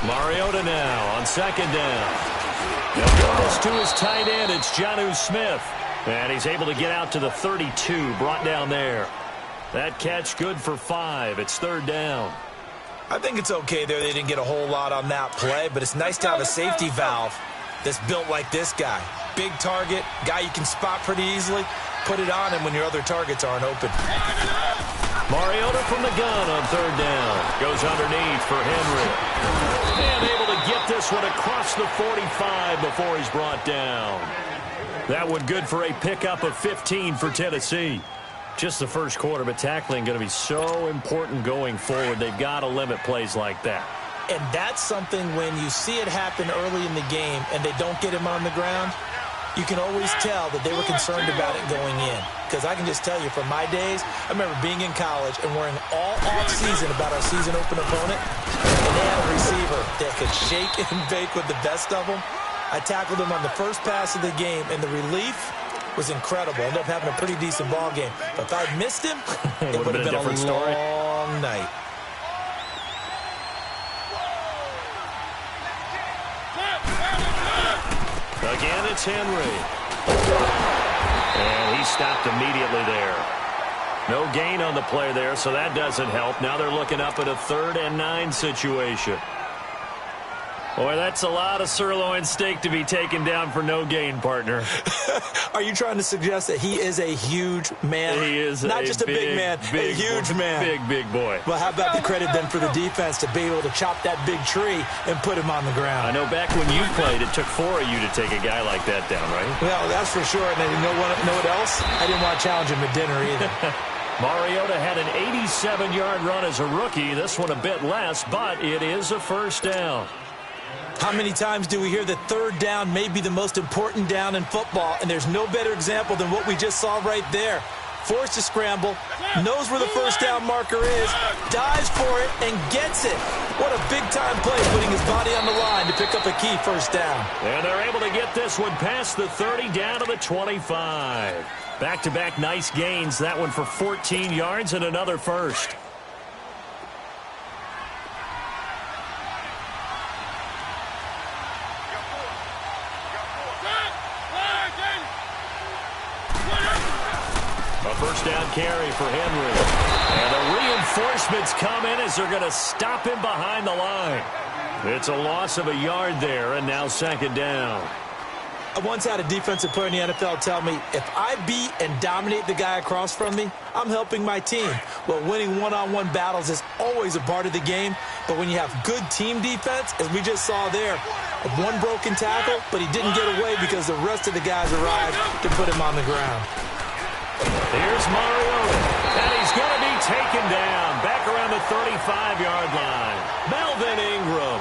Mariota now on second down. He'll throw this to his tight end. It's Jonnu Smith. And he's able to get out to the 32, brought down there. That catch good for 5. It's third down. I think it's okay there. They didn't get a whole lot on that play, but it's nice to have a safety valve that's built like this guy. Big target, guy you can spot pretty easily. Put it on him when your other targets aren't open. Mariota from the gun on third down. Goes underneath for Henry. And able to get this one across the 45 before he's brought down. That one good for a pickup of 15 for Tennessee. Just the first quarter, but tackling going to be so important going forward. They've got to limit plays like that. And that's something when you see it happen early in the game and they don't get him on the ground, you can always tell that they were concerned about it going in. Because I can just tell you from my days, I remember being in college and worrying all off-season about our season open opponent. And they had a receiver that could shake and bake with the best of them. I tackled him on the first pass of the game, and the relief was incredible. Ended up having a pretty decent ball game. But if I'd missed him, it would have been a long night. Again, it's Henry. And he stopped immediately there. No gain on the play there, so that doesn't help. Now they're looking up at a 3rd and 9 situation. Boy, that's a lot of sirloin steak to be taken down for no gain, partner. Are you trying to suggest that he is a huge man? He is not just a big man, a huge man. Big boy. Well, how about the credit then for the defense to be able to chop that big tree and put him on the ground? I know back when you played, it took 4 of you to take a guy like that down, right? Well, that's for sure. And then you know what else? I didn't want to challenge him at dinner either. Mariota had an 87-yard run as a rookie. This one a bit less, but it is a first down. How many times do we hear that third down may be the most important down in football, and there's no better example than what we just saw right there. Forced to scramble, knows where the first down marker is, dives for it, and gets it. What a big-time play, putting his body on the line to pick up a key first down. And they're able to get this one past the 30 down to the 25. Back-to-back nice gains. That one for 14 yards and another first. First down carry for Henry. And the reinforcements come in as they're going to stop him behind the line. It's a loss of a yard there, and now second down. I once had a defensive player in the NFL tell me, if I beat and dominate the guy across from me, I'm helping my team. Well, winning one-on-one battles is always a part of the game, but when you have good team defense, as we just saw there, one broken tackle, but he didn't get away because the rest of the guys arrived to put him on the ground. Here's Mariota, and he's going to be taken down back around the 35-yard line. Melvin Ingram,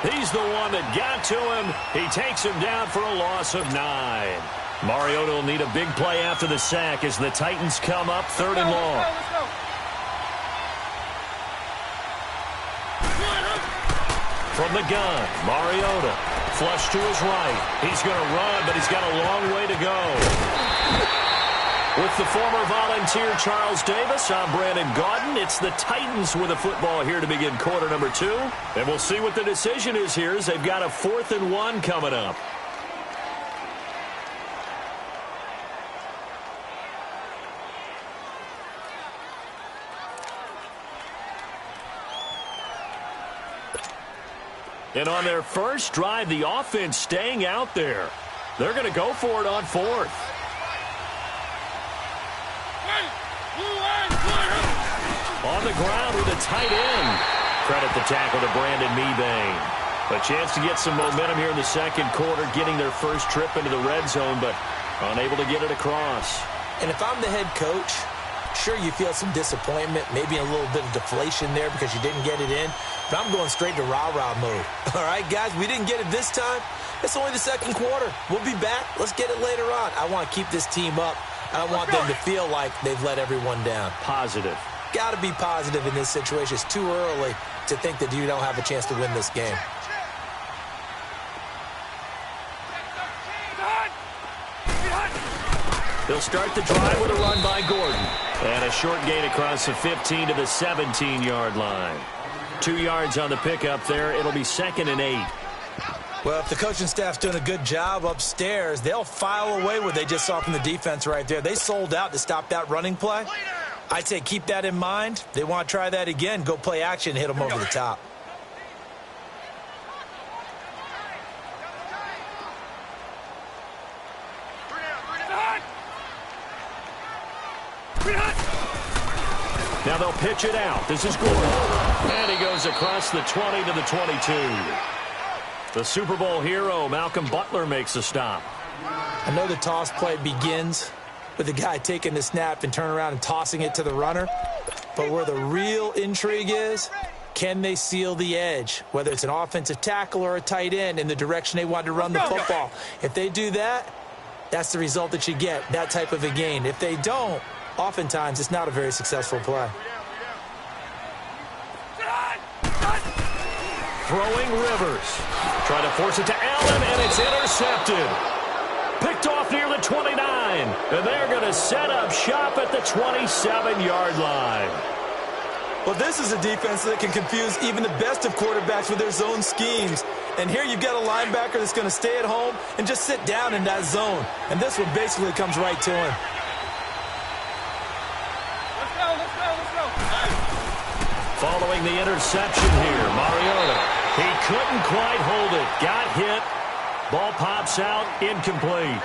he's the one that got to him. He takes him down for a loss of 9. Mariota will need a big play after the sack as the Titans come up 3rd and long. From the gun, Mariota, flush to his right. He's going to run, but he's got a long way to go. With the former Volunteer Charles Davis, I'm Brandon Gaudin. It's the Titans with the football here to begin quarter number 2. And we'll see what the decision is here as they've got a 4th and 1 coming up. And on their first drive, the offense staying out there. They're going to go for it on 4th. On the ground with a tight end. Credit the tackle to Brandon Mebane. A chance to get some momentum here in the second quarter, getting their first trip into the red zone, but unable to get it across. And if I'm the head coach, sure you feel some disappointment, maybe a little bit of deflation there because you didn't get it in, but I'm going straight to rah-rah mode. All right, guys, we didn't get it this time. It's only the second quarter. We'll be back. Let's get it later on. I want to keep this team up. I want them to feel like they've let everyone down. Positive. Got to be positive in this situation. It's too early to think that you don't have a chance to win this game. They'll start the drive with a run by Gordon. And a short gain across the 15 to the 17-yard line. 2 yards on the pickup there. It'll be 2nd and 8. Well, if the coaching staff's doing a good job upstairs, they'll file away what they just saw from the defense right there. They sold out to stop that running play. I'd say keep that in mind. They want to try that again. Go play action, hit them over the top. Now they'll pitch it out. This is Gordon. And he goes across the 20 to the 22. The Super Bowl hero, Malcolm Butler, makes a stop. I know the toss play begins with the guy taking the snap and turning around and tossing it to the runner. But where the real intrigue is, can they seal the edge, whether it's an offensive tackle or a tight end, in the direction they want to run the football? If they do that, that's the result that you get, that type of a gain. If they don't, oftentimes it's not a very successful play. Throwing Rivers. Trying to force it to Allen, and it's intercepted. Picked off near the 29. And they're going to set up shop at the 27-yard line. Well, this is a defense that can confuse even the best of quarterbacks with their zone schemes. And here you've got a linebacker that's going to stay at home and just sit down in that zone. And this one basically comes right to him. Following the interception here, Mariota. He couldn't quite hold it. Got hit. Ball pops out. Incomplete.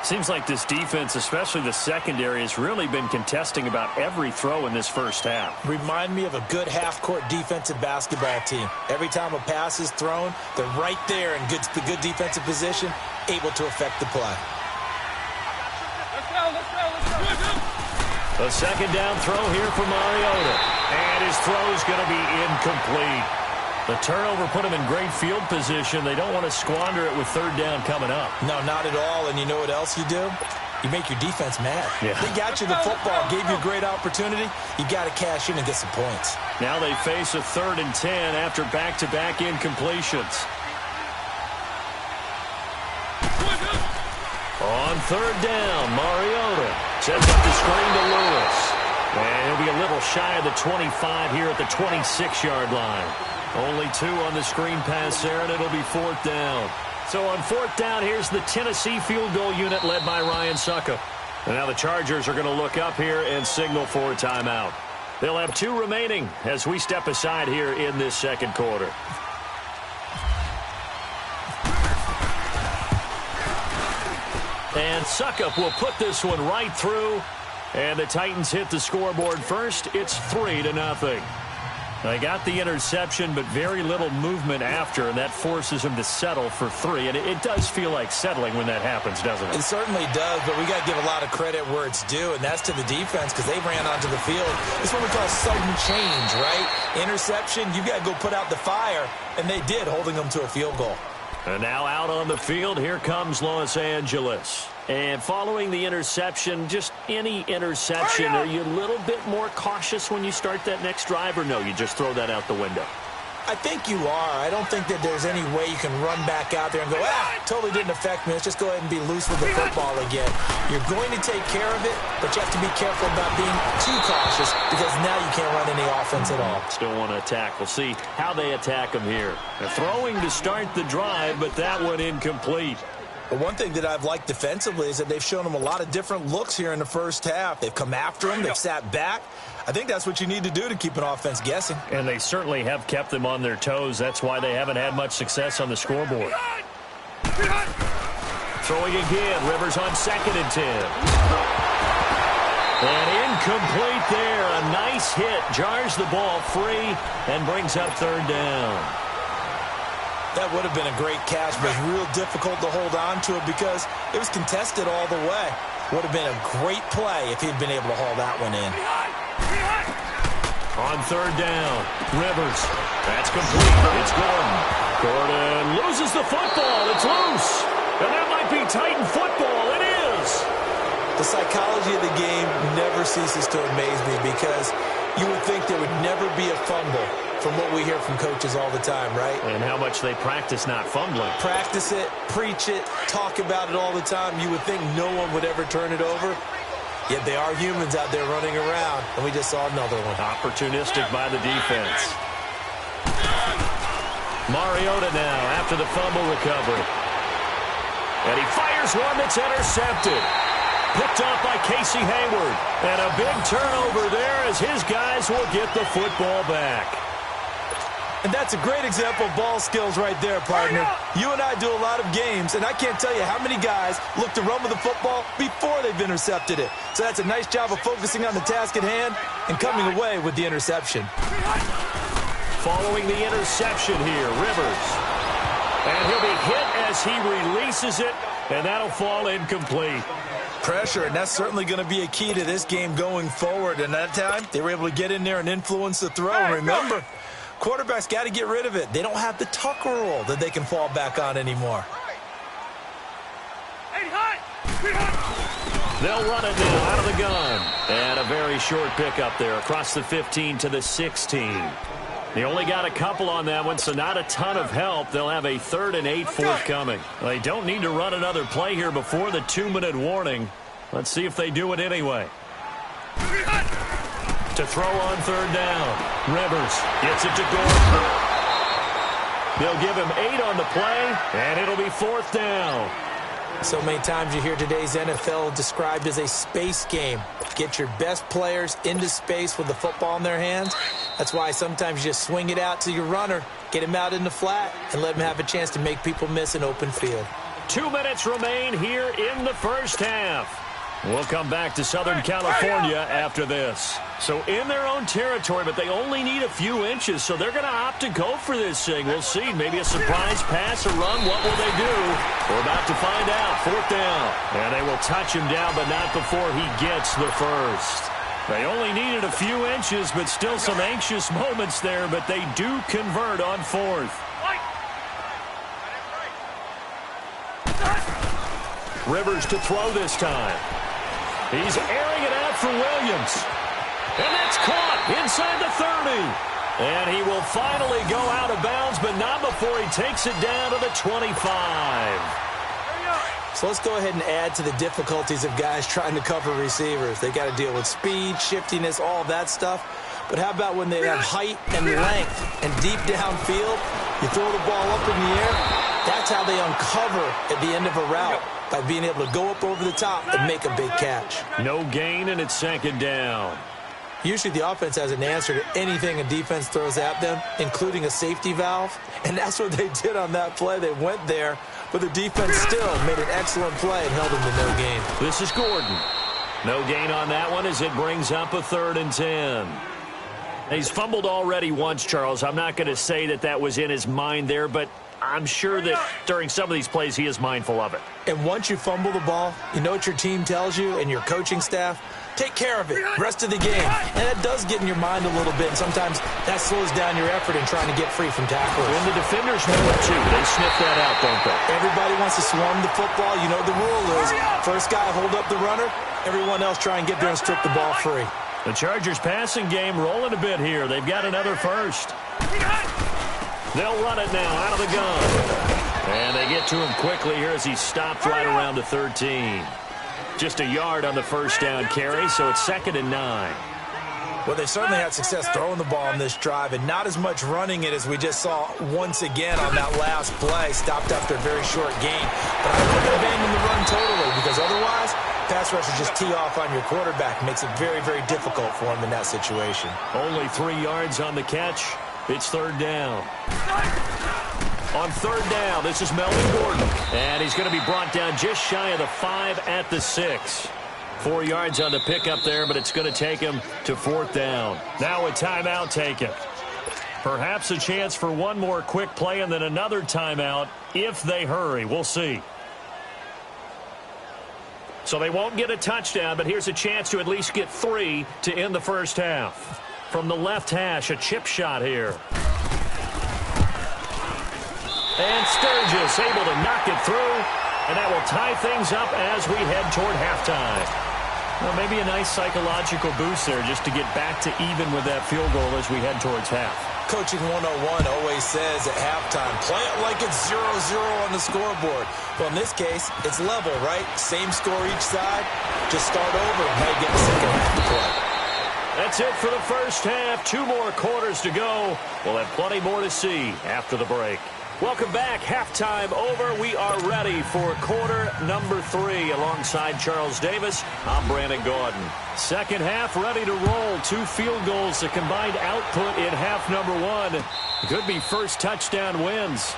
Seems like this defense, especially the secondary, has really been contesting about every throw in this first half. Remind me of a good half-court defensive basketball team. Every time a pass is thrown, they're right there in the good defensive position, able to affect the play. A second down throw here for Mariota. And his throw's going to be incomplete. The turnover put him in great field position. They don't want to squander it with third down coming up. No, not at all. And you know what else you do? You make your defense mad. Yeah. They got you the football, gave you a great opportunity. You got to cash in and get some points. Now they face a 3rd and 10 after back-to-back incompletions. On 3rd down, Mariota sets up the screen to Lewis. And he'll be a little shy of the 25 here at the 26-yard line. Only 2 on the screen pass there, and it'll be 4th down. So on 4th down, here's the Tennessee field goal unit led by Ryan Suckup. And now the Chargers are going to look up here and signal for a timeout. They'll have 2 remaining as we step aside here in this second quarter. And Suckup will put this one right through. And the Titans hit the scoreboard first. It's 3-0. They got the interception, but very little movement after, and that forces them to settle for 3. And it does feel like settling when that happens, doesn't it? It certainly does, but we got to give a lot of credit where it's due, and that's to the defense because they ran onto the field. It's what we call sudden change, right? Interception, you got to go put out the fire, and they did, holding them to a field goal. And now out on the field, here comes Los Angeles. And following the interception, just any interception, are you a little bit more cautious when you start that next drive, or no, you just throw that out the window? I think you are. I don't think that there's any way you can run back out there and go, totally didn't affect me. Let's just go ahead and be loose with the football again. You're going to take care of it, but you have to be careful about being too cautious because now you can't run any offense at all. Still want to attack. We'll see how they attack them here. They're throwing to start the drive, but that one incomplete. But one thing that I've liked defensively is that they've shown them a lot of different looks here in the first half. They've come after them. They've sat back. I think that's what you need to do to keep an offense guessing. And they certainly have kept them on their toes. That's why they haven't had much success on the scoreboard. Throwing again. Rivers on 2nd and 10. And incomplete there. A nice hit. Jars the ball free and brings up 3rd down. That would have been a great catch, but it's real difficult to hold on to it because it was contested all the way. Would have been a great play if he'd been able to haul that one in. On 3rd down, Rivers. That's complete. It's Gordon. Gordon loses the football. It's loose. And that might be Titan football. It is. The psychology of the game never ceases to amaze me because you would think there would never be a fumble from what we hear from coaches all the time, right? And how much they practice not fumbling. Practice it, preach it, talk about it all the time. You would think no one would ever turn it over. Yet they are humans out there running around, and we just saw another one. Opportunistic by the defense. Mariota now after the fumble recovery. And he fires one that's intercepted. Picked off by Casey Hayward. And a big turnover there as his guys will get the football back. And that's a great example of ball skills right there, partner. You and I do a lot of games, and I can't tell you how many guys look to run with the football before they've intercepted it. So that's a nice job of focusing on the task at hand and coming away with the interception. Following the interception here, Rivers. And he'll be hit as he releases it, and that'll fall incomplete. Pressure, and that's certainly going to be a key to this game going forward. And that time, they were able to get in there and influence the throw. And remember, quarterbacks got to get rid of it. They don't have the Tucker rule that they can fall back on anymore. They'll run it now out of the gun. And a very short pickup there across the 15 to the 16. They only got a couple on that one, so not a ton of help. They'll have a 3rd and 8 forthcoming. They don't need to run another play here before the 2-minute warning. Let's see if they do it anyway. To throw on 3rd down. Rivers gets it to Gordon. They'll give him 8 on the play, and it'll be 4th down. So many times you hear today's NFL described as a space game. Get your best players into space with the football in their hands. That's why sometimes you just swing it out to your runner, get him out in the flat, and let him have a chance to make people miss an open field. 2 minutes remain here in the first half. We'll come back to Southern California after this. So in their own territory, but they only need a few inches, so they're going to opt to go for this thing. We'll see. Maybe a surprise pass, a run. What will they do? We're about to find out. 4th down. And they will touch him down, but not before he gets the first. They only needed a few inches, but still some anxious moments there, but they do convert on 4th. Rivers to throw this time. He's airing it out for Williams. And that's caught inside the 30. And he will finally go out of bounds, but not before he takes it down to the 25. So let's go ahead and add to the difficulties of guys trying to cover receivers. They got to deal with speed, shiftiness, all of that stuff. But how about when they have height and length and deep downfield? You throw the ball up in the air. That's how they uncover at the end of a route, by being able to go up over the top and make a big catch. No gain, and it's 2nd down. Usually the offense has an answer to anything a defense throws at them, including a safety valve. And that's what they did on that play. They went there, but the defense still made an excellent play and held them to no gain. This is Gordon. No gain on that one as it brings up a 3rd and 10. He's fumbled already once, Charles. I'm not going to say that that was in his mind there, but I'm sure that during some of these plays he is mindful of it. And once you fumble the ball, you know what your team tells you and your coaching staff? Take care of it, rest of the game. And it does get in your mind a little bit, and sometimes that slows down your effort in trying to get free from tackles. When the defenders know it too, they sniff that out, don't they? Everybody wants to swarm the football. You know the rule is, first guy hold up the runner, everyone else try and get there and strip the ball free. The Chargers passing game rolling a bit here. They've got another first. They'll run it now out of the gun. And they get to him quickly here as he stopped right around the 13. Just a yard on the first down carry, so it's 2nd and 9. Well, they certainly had success throwing the ball on this drive, and not as much running it as we just saw once again on that last play. Stopped after a very short gain. But I wouldn't abandon the run totally, because otherwise, pass rushers just tee off on your quarterback. Makes it very, very difficult for him in that situation. Only 3 yards on the catch. It's 3rd down. On 3rd down, this is Melvin Gordon. And he's going to be brought down just shy of the 5 at the 6. 4 yards on the pickup there, but it's going to take him to 4th down. Now a timeout taken. Perhaps a chance for one more quick play and then another timeout if they hurry. We'll see. So they won't get a touchdown, but here's a chance to at least get 3 to end the first half. From the left hash, a chip shot here. And Sturgis able to knock it through, and that will tie things up as we head toward halftime. Well, maybe a nice psychological boost there just to get back to even with that field goal as we head towards half. Coaching 101 always says at halftime, play it like it's 0-0 on the scoreboard. Well, in this case, it's level, right? Same score each side. Just start over and now you get the second half to play. That's it for the first half. 2 more quarters to go. We'll have plenty more to see after the break. Welcome back. Halftime over. We are ready for quarter number 3. Alongside Charles Davis, I'm Brandon Gordon. Second half ready to roll. 2 field goals, the combined output in half number 1. Could be first touchdown wins.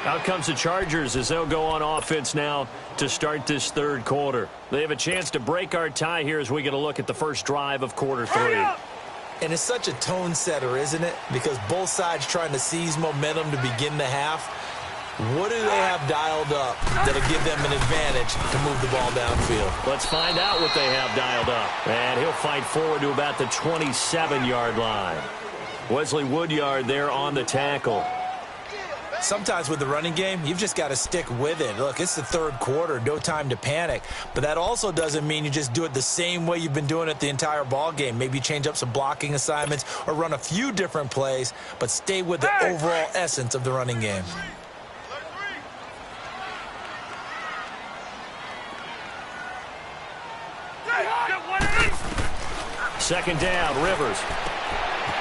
Out comes the Chargers as they'll go on offense now to start this third quarter. They have a chance to break our tie here as we get a look at the first drive of quarter 3. And it's such a tone setter, isn't it? Because both sides trying to seize momentum to begin the half. What do they have dialed up that'll give them an advantage to move the ball downfield? Let's find out what they have dialed up. And he'll fight forward to about the 27-yard line. Wesley Woodyard there on the tackle. Sometimes with the running game, you've just got to stick with it. Look, it's the third quarter, no time to panic. But that also doesn't mean you just do it the same way you've been doing it the entire ball game. Maybe change up some blocking assignments or run a few different plays, but stay with the overall essence of the running game. Second down, Rivers.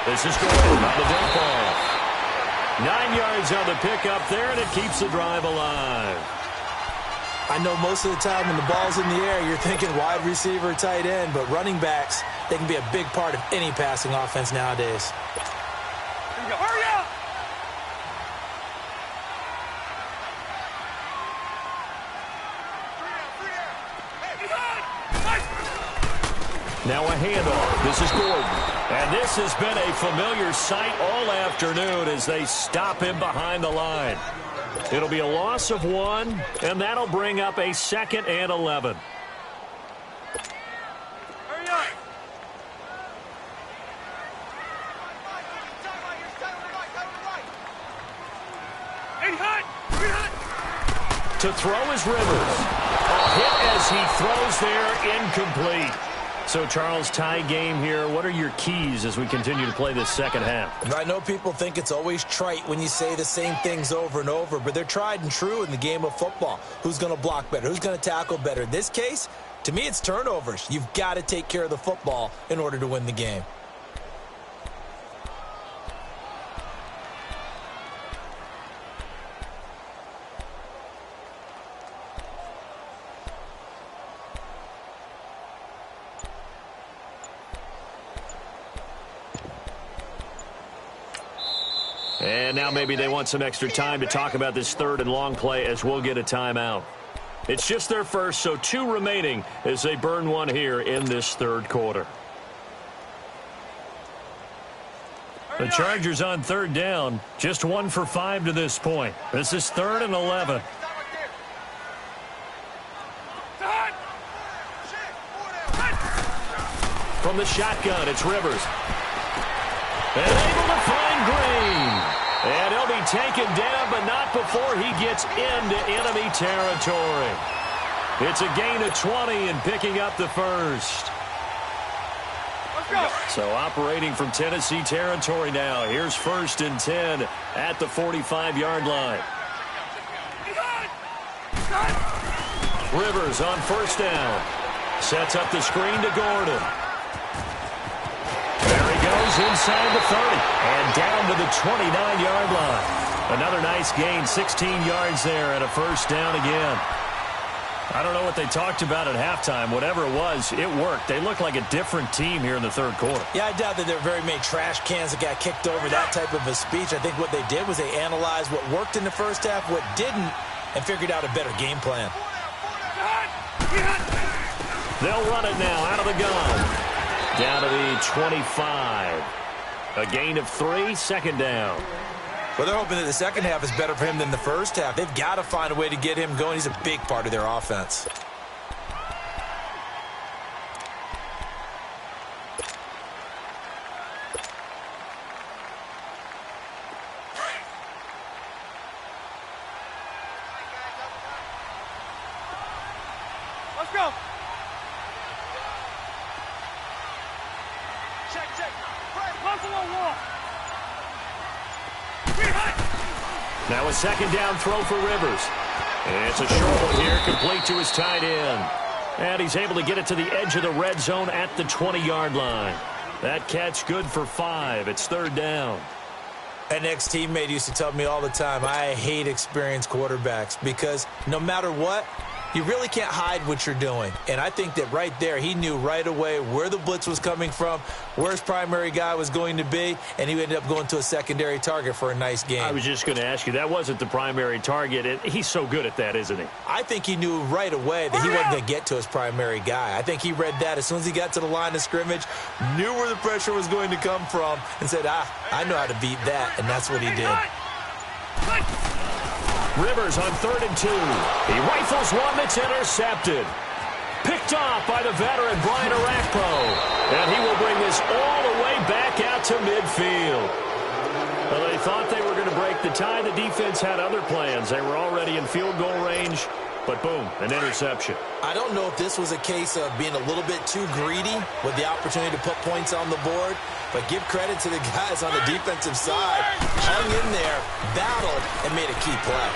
This is Gordon on the deep ball. 9 yards on the pickup there, and it keeps the drive alive. I know most of the time when the ball's in the air, you're thinking wide receiver, tight end, but running backs, they can be a big part of any passing offense nowadays. Hurry up! Now a handoff. This is Gordon. And this has been a familiar sight all afternoon as they stop him behind the line. It'll be a loss of 1, and that'll bring up a 2nd and 11. Hurry up! To throw is Rivers. A hit as he throws there, incomplete. So, Charles, tie game here. What are your keys as we continue to play this second half? I know people think it's always trite when you say the same things over and over, but they're tried and true in the game of football. Who's going to block better? Who's going to tackle better? In this case, to me, it's turnovers. You've got to take care of the football in order to win the game. And now maybe they want some extra time to talk about this third and long play as we'll get a timeout. It's just their first, so 2 remaining as they burn 1 here in this third quarter. The Chargers on third down, just 1 for 5 to this point. This is 3rd and 11. From the shotgun, it's Rivers. And able to find Green. And he'll be taken down, but not before he gets into enemy territory. It's a gain of 20 and picking up the first. Let's go. So operating from Tennessee territory now. Here's 1st and 10 at the 45-yard line. Rivers on 1st down. Sets up the screen to Gordon. There he goes inside the 30 and down to the 29-yard line. Another nice gain, 16 yards there and a 1st down again. I don't know what they talked about at halftime. Whatever it was, it worked. They look like a different team here in the third quarter. Yeah, I doubt that there were very many trash cans that got kicked over, that type of a speech. I think what they did was they analyzed what worked in the first half, what didn't, and figured out a better game plan. They'll run it now out of the gun. Down to the 25. A gain of 3, 2nd down. Well, they're hoping that the second half is better for him than the first half. They've got to find a way to get him going. He's a big part of their offense. Let's go. Check. Now a second down throw for Rivers. And it's a short one here, complete to his tight end. And he's able to get it to the edge of the red zone at the 20-yard line. That catch good for 5. It's third down. An ex-teammate used to tell me all the time, I hate experienced quarterbacks because no matter what, you really can't hide what you're doing. And I think that right there, he knew right away where the blitz was coming from, where his primary guy was going to be, and he ended up going to a secondary target for a nice game. I was just going to ask you, that wasn't the primary target. He's so good at that, isn't he? I think he knew right away that he wasn't going to get to his primary guy. I think he read that as soon as he got to the line of scrimmage, knew where the pressure was going to come from, and said, I know how to beat that, and that's what he did. Rivers on 3rd and 2. He rifles one that's intercepted. Picked off by the veteran Brian Arakpo. And he will bring this all the way back out to midfield. Well, they thought they were going to break the tie. The defense had other plans. They were already in field goal range. But boom, an interception. I don't know if this was a case of being a little bit too greedy with the opportunity to put points on the board, but give credit to the guys on the defensive side. Hung in there, battled, and made a key play.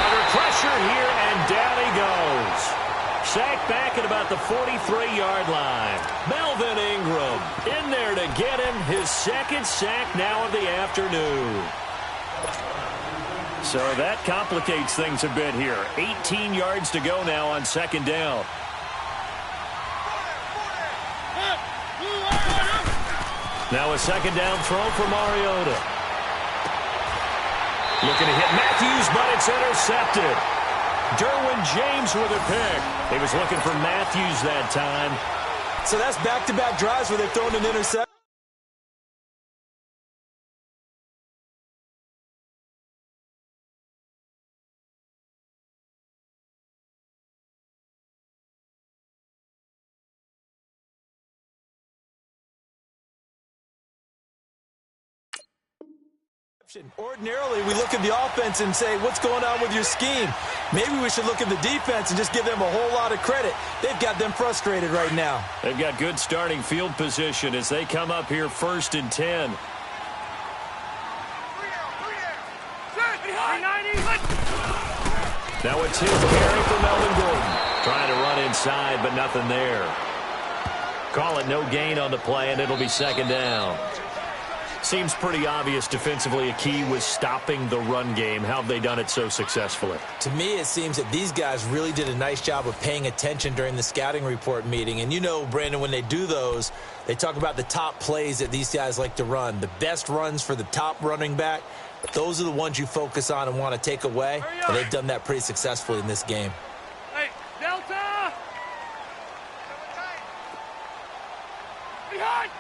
Under pressure here, and down he goes. Sacked back at about the 43-yard line. Melvin Ingram in there to get him his second sack now of the afternoon. So that complicates things a bit here. 18 yards to go now on second down. Now a second down throw for Mariota. Looking to hit Matthews, but it's intercepted. Derwin James with a pick. He was looking for Matthews that time. So that's back-to-back drives where they've thrown an interception. Ordinarily, we look at the offense and say, what's going on with your scheme? Maybe we should look at the defense and just give them a whole lot of credit. They've got them frustrated right now. They've got good starting field position as they come up here 1st and 10. Now it's his carry for Melvin Gordon. Trying to run inside, but nothing there. Call it no gain on the play, and it'll be second down. Seems pretty obvious defensively a key was stopping the run game. How have they done it so successfully? To me, it seems that these guys really did a nice job of paying attention during the scouting report meeting. And you know, Brandon, when they do those, they talk about the top plays that these guys like to run. The best runs for the top running back, those are the ones you focus on and want to take away. And they've done that pretty successfully in this game. Hey, Delta! Behind!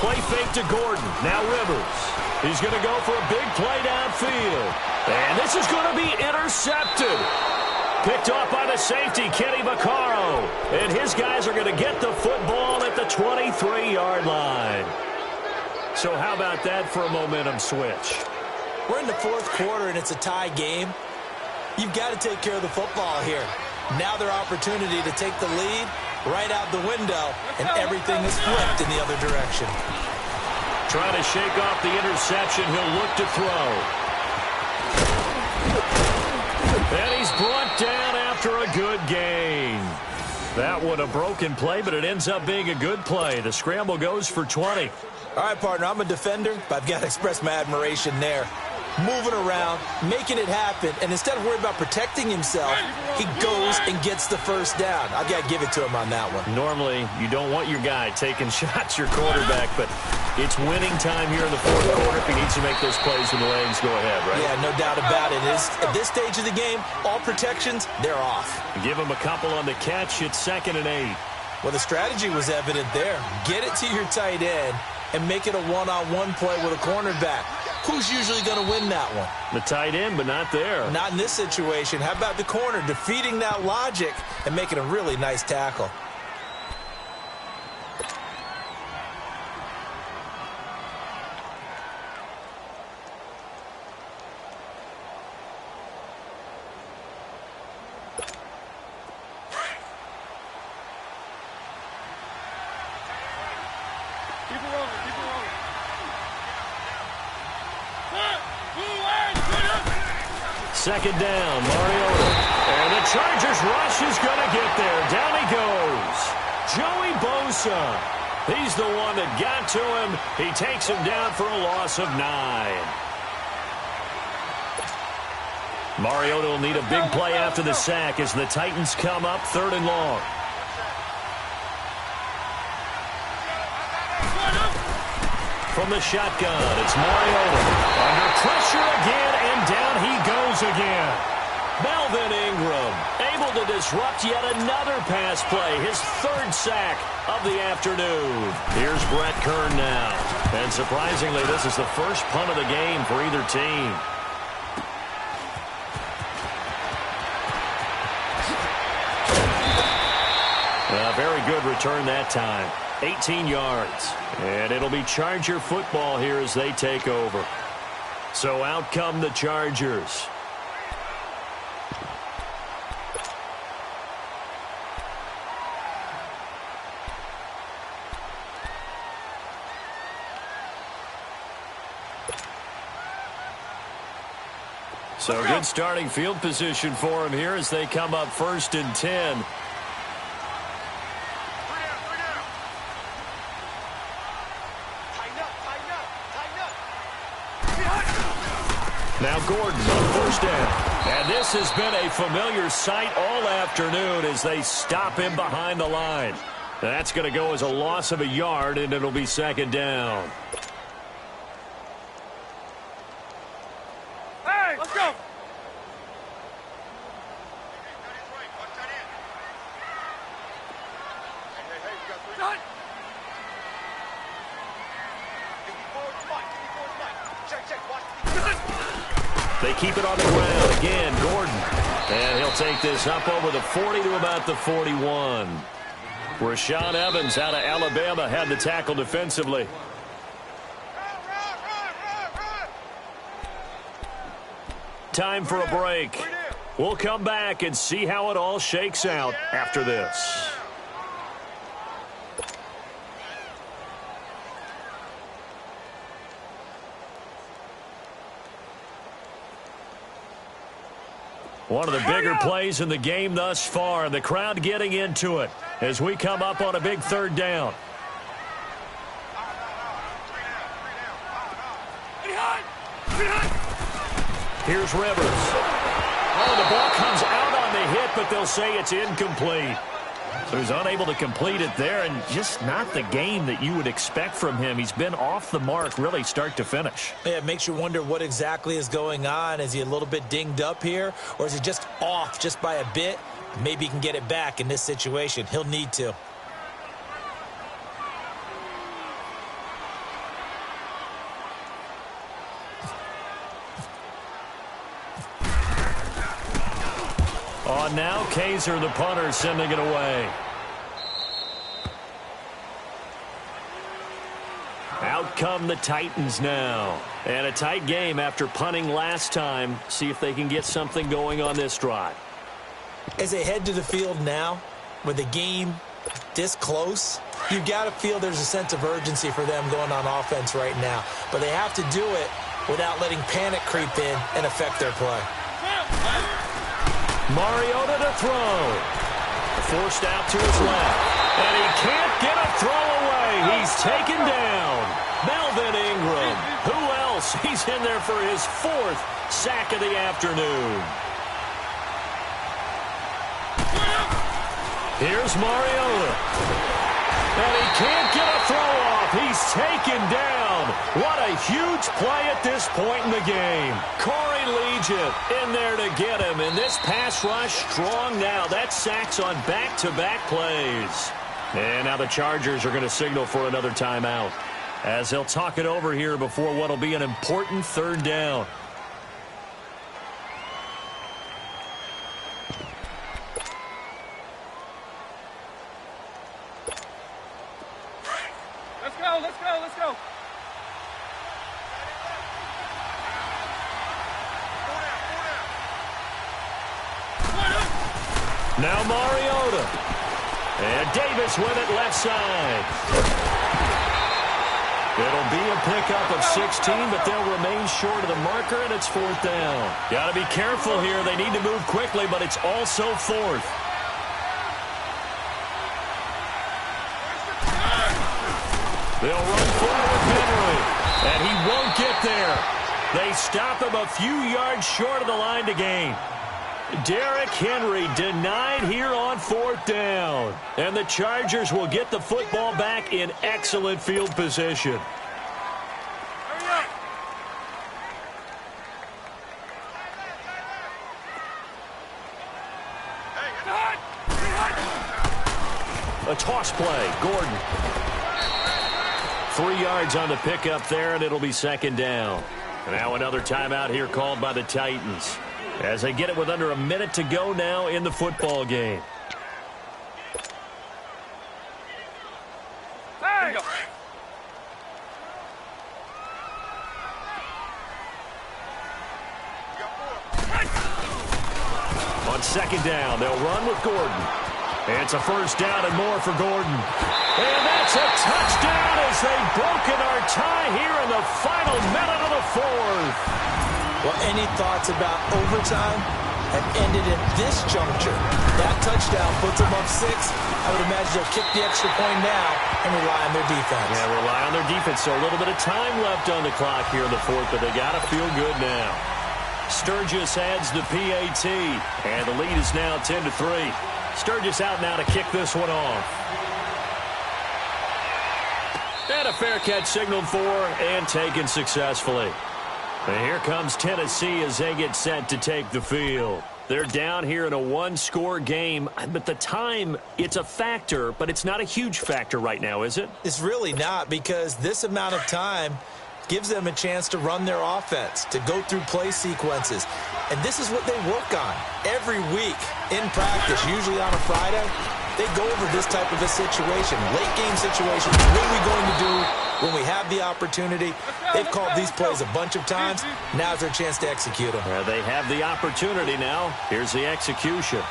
Play fake to Gordon. Now Rivers. He's going to go for a big play downfield. And this is going to be intercepted. Picked off by the safety, Kenny Vaccaro. And his guys are going to get the football at the 23-yard line. So how about that for a momentum switch? We're in the 4th quarter, and it's a tie game. You've got to take care of the football here. Now their opportunity to take the lead right out the window, and everything is flipped in the other direction. Trying to shake off the interception. He'll look to throw. And he's brought down after a good gain. That one a broken play, but it ends up being a good play. The scramble goes for 20. All right, partner, I'm a defender, but I've got to express my admiration there. Moving around, making it happen, and instead of worrying about protecting himself, he goes and gets the first down. I've got to give it to him on that one. Normally, you don't want your guy taking shots, your quarterback, but it's winning time here in the 4th quarter. If he needs to make those plays when the legs go ahead, right? Yeah, no doubt about it. At this stage of the game, all protections, they're off. Give him a couple on the catch. It's 2nd and 8. Well, the strategy was evident there. Get it to your tight end and make it a one-on-one play with a cornerback. Who's usually going to win that one? The tight end, but not there. Not in this situation. How about the corner defeating that logic and making a really nice tackle? Second down, Mariota. And the Chargers rush is going to get there. Down he goes. Joey Bosa. He's the one that got to him. He takes him down for a loss of 9. Mariota will need a big play after the sack as the Titans come up 3rd and long. From the shotgun, it's Mariota. Under pressure again, and down he goes again. Melvin Ingram able to disrupt yet another pass play, his 3rd sack of the afternoon. Here's Brett Kern now. And surprisingly, this is the first punt of the game for either team. A very good return that time. 18 yards. And it'll be Charger football here as they take over. So out come the Chargers. So good starting field position for him here as they come up 1st and 10. Now Gordon on 1st down. And this has been a familiar sight all afternoon as they stop him behind the line. That's going to go as a loss of a yard, and it'll be 2nd down. Hey, let's go. They keep it on the ground. Again, Gordon. And he'll take this up over the 40 to about the 41. Rashaan Evans out of Alabama had the tackle defensively. Time for a break. We'll come back and see how it all shakes out after this. One of the bigger plays in the game thus far, and the crowd getting into it as we come up on a big 3rd down. Here's Rivers. Oh, the ball comes out on the hit, but they'll say it's incomplete. So he's unable to complete it there, and just not the game that you would expect from him. He's been off the mark really start to finish. Yeah, it makes you wonder what exactly is going on. Is he a little bit dinged up here, or is he just off just by a bit? Maybe he can get it back in this situation. He'll need to. On now, Kaiser, the punter, sending it away. Out come the Titans now. And a tight game after punting last time. See if they can get something going on this drive. As they head to the field now, with the game this close, you've got to feel there's a sense of urgency for them going on offense right now. But they have to do it without letting panic creep in and affect their play. Mariota to throw. Forced out to his left. And he can't get a throw away. He's taken down. Melvin Ingram. Who else? He's in there for his 4th sack of the afternoon. Here's Mariota. And he can't get a throw off. He's taken down. What a huge play at this point in the game. Corey Legion in there to get him. And this pass rush strong now. That sacks on back-to-back plays. And now the Chargers are going to signal for another timeout as they'll talk it over here before what will be an important 3rd down. Let's go. Now Mariota. And Davis with it left side. It'll be a pickup of 16, but they'll remain short of the marker, and it's 4th down. Got to be careful here. They need to move quickly, but it's also 4th. They'll run forward Henry, and he won't get there. They stop him a few yards short of the line to gain. Derrick Henry denied here on 4th down. And the Chargers will get the football back in excellent field position. A toss play, Gordon. 3 yards on the pickup there, and it'll be 2nd down. And now another timeout here called by the Titans, as they get it with under a minute to go now in the football game. Hey! On 2nd down, they'll run with Gordon. It's a 1st down and more for Gordon. And that's a touchdown as they've broken our tie here in the final minute of the 4th. Well, any thoughts about overtime have ended at this juncture. That touchdown puts them up 6. I would imagine they'll kick the extra point now and rely on their defense. Yeah, rely on their defense. So a little bit of time left on the clock here in the 4th, but they got to feel good now. Sturgis adds the PAT, and the lead is now 10-3. Sturgis out now to kick this one off. And a fair catch signaled for and taken successfully. And here comes Tennessee as they get set to take the field. They're down here in a one-score game, but the time, it's a factor, but it's not a huge factor right now, is it? It's really not, because this amount of time gives them a chance to run their offense, to go through play sequences. And this is what they work on every week in practice, usually on a Friday. They go over this type of a situation, late-game situation. What are we going to do when we have the opportunity? They've called these plays a bunch of times. Now's their chance to execute them. They have the opportunity now. Here's the execution.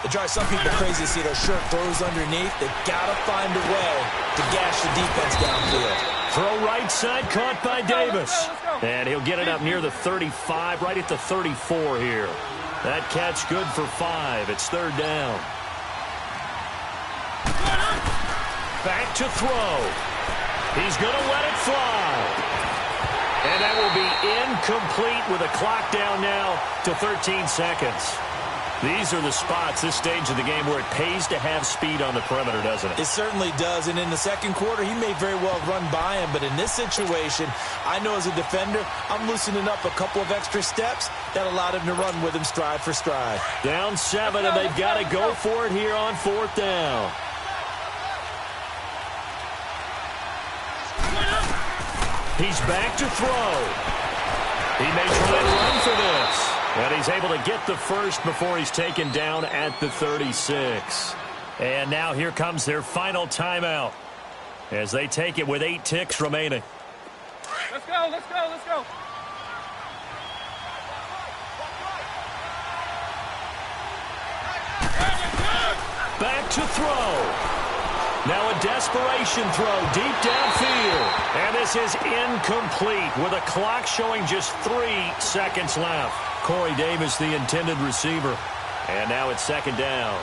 It drives some people crazy to see their shirt throws underneath. They've got to find a way to gash the defense downfield. Throw right side, caught by Davis. And he'll get it up near the 35, right at the 34 here. That catch good for 5. It's 3rd down. Back to throw. He's going to let it fly. And that will be incomplete with a clock down now to 13 seconds. These are the spots, this stage of the game, where it pays to have speed on the perimeter, doesn't it? It certainly does. And in the second quarter, he may very well run by him. But in this situation, I know as a defender, I'm loosening up a couple of extra steps that allowed him to run with him stride for stride. Down 7, and they've got to go for it here on 4th down. He's back to throw. He may try and run for this. And he's able to get the first before he's taken down at the 36. And now here comes their final timeout as they take it with 8 ticks remaining. Let's go, let's go, let's go. Back to throw. Now a desperation throw deep downfield. And this is incomplete with a clock showing just 3 seconds left. Corey Davis, the intended receiver. And now it's 2nd down.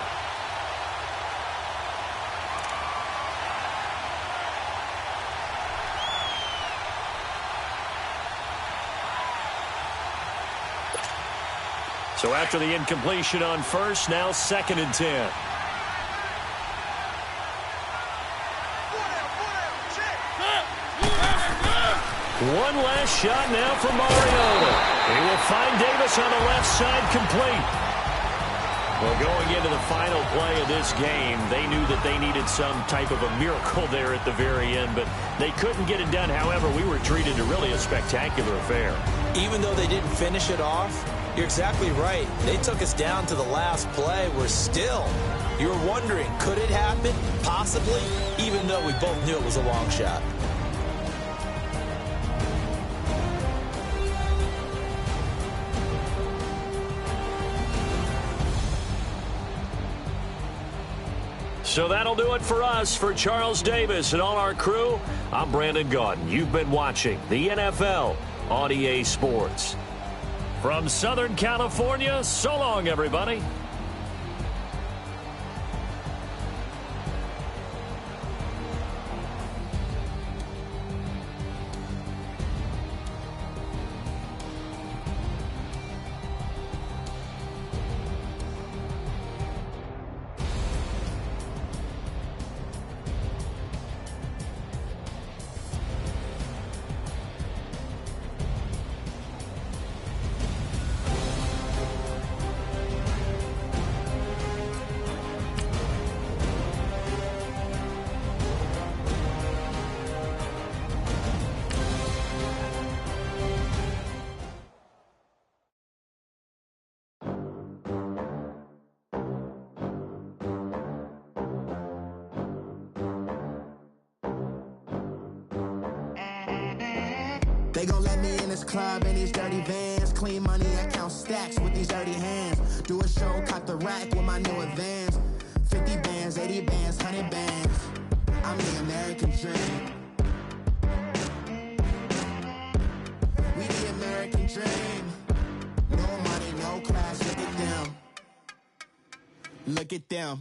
So after the incompletion on 1st, now 2nd and 10. One last shot now for Mariota. He will find Davis on the left side, complete. Well, going into the final play of this game, they knew that they needed some type of a miracle there at the very end, but they couldn't get it done. However, we were treated to really a spectacular affair. Even though they didn't finish it off, you're exactly right. They took us down to the last play. We're still, you're wondering, could it happen? Possibly, even though we both knew it was a long shot. So that'll do it for us. For Charles Davis and all our crew, I'm Brandon Gaudin. You've been watching the NFL on EA Sports. From Southern California, so long, everybody. They gon' let me in this club in these dirty vans. Clean money, I count stacks with these dirty hands. Do a show, cop the rack with my new advance. 50 bands, 80 bands, 100 bands. I'm the American dream. We the American dream. No money, no class, look at them. Look at them.